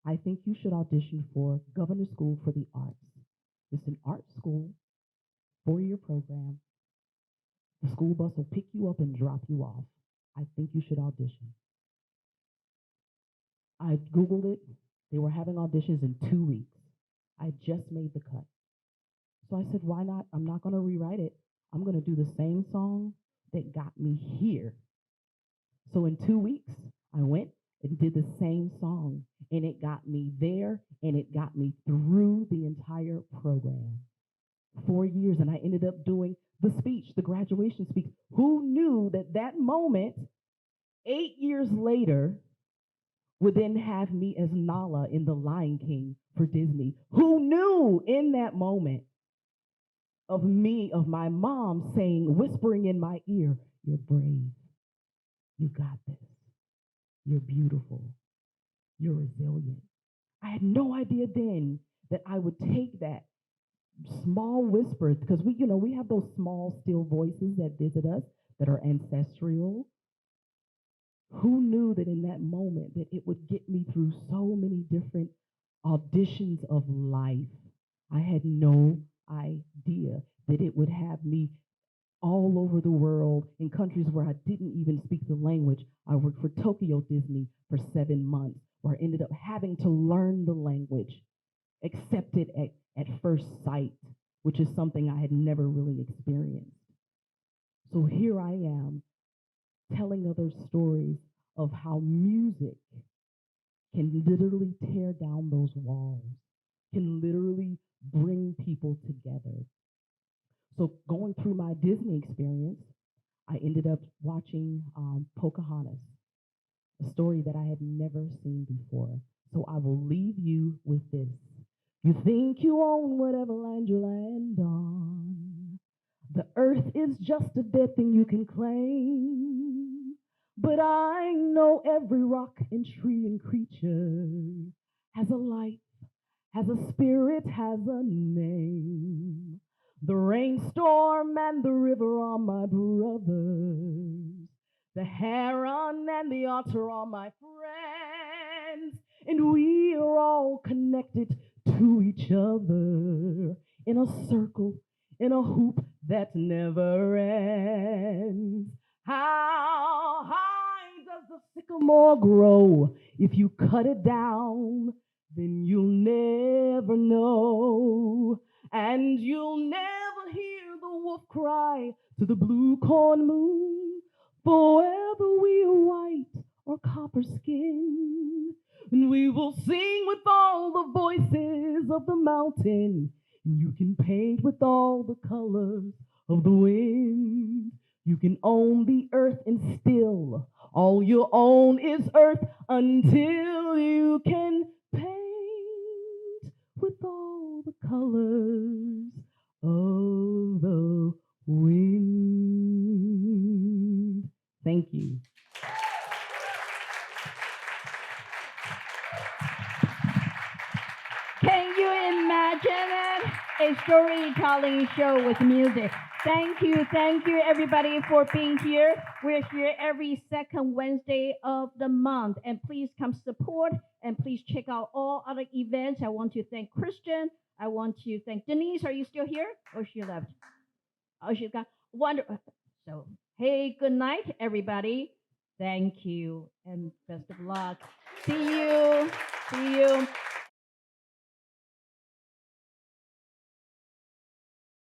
I think you should audition for Governor School for the Arts. It's an art school, 4-year program. The school bus will pick you up and drop you off. I think you should audition." I Googled it. They were having auditions in 2 weeks. I just made the cut. So I said, why not? I'm not going to rewrite it. I'm going to do the same song that got me here. So in 2 weeks, I went and did the same song, and it got me there, and it got me through the entire program. 4 years, and I ended up doing the speech, the graduation speech. Who knew that that moment, 8 years later, would then have me as Nala in The Lion King for Disney? Who knew in that moment of me, of my mom saying, whispering in my ear, "You're brave. You got this. You're beautiful. You're resilient." I had no idea then that I would take that small whisper, because we have those small, still voices that visit us that are ancestral. Who knew that in that moment that it would get me through so many different auditions of life? I had no idea that it would have me all over the world in countries where I didn't even speak the language. I worked for Tokyo Disney for 7 months, where I ended up having to learn the language, accept it at first sight, which is something I had never really experienced. So here I am, telling other stories of how music can literally tear down those walls, can literally bring people together. So going through my Disney experience, I ended up watching Pocahontas, a story that I had never seen before. So I will leave you with this. You think you own whatever land you land on. The earth is just a dead thing you can claim. But I know every rock and tree and creature has a life, has a spirit, has a name. The rainstorm and the river are my brothers. The heron and the otter are my friends. And we are all connected to each other in a circle, in a hoop that never ends. How high does the sycamore grow? If you cut it down, then you'll never know. And you'll never hear the wolf cry to the blue corn moon. For whether we are white or copper skin, and we will sing with all the voices of the mountain. And you can paint with all the colors of the wind. You can own the earth and still all you own is earth until you can paint with all the colors of the wind. Thank you. Can you imagine it? A storytelling show with music. Thank you everybody for being here. We're here every second Wednesday of the month, and please come support, and please check out all other events. I want to thank Christian. I want to thank Denise. Are you still here? Oh, she left. Oh, she's gone. Wonderful. So, hey, good night, everybody. Thank you, and best of luck. See you.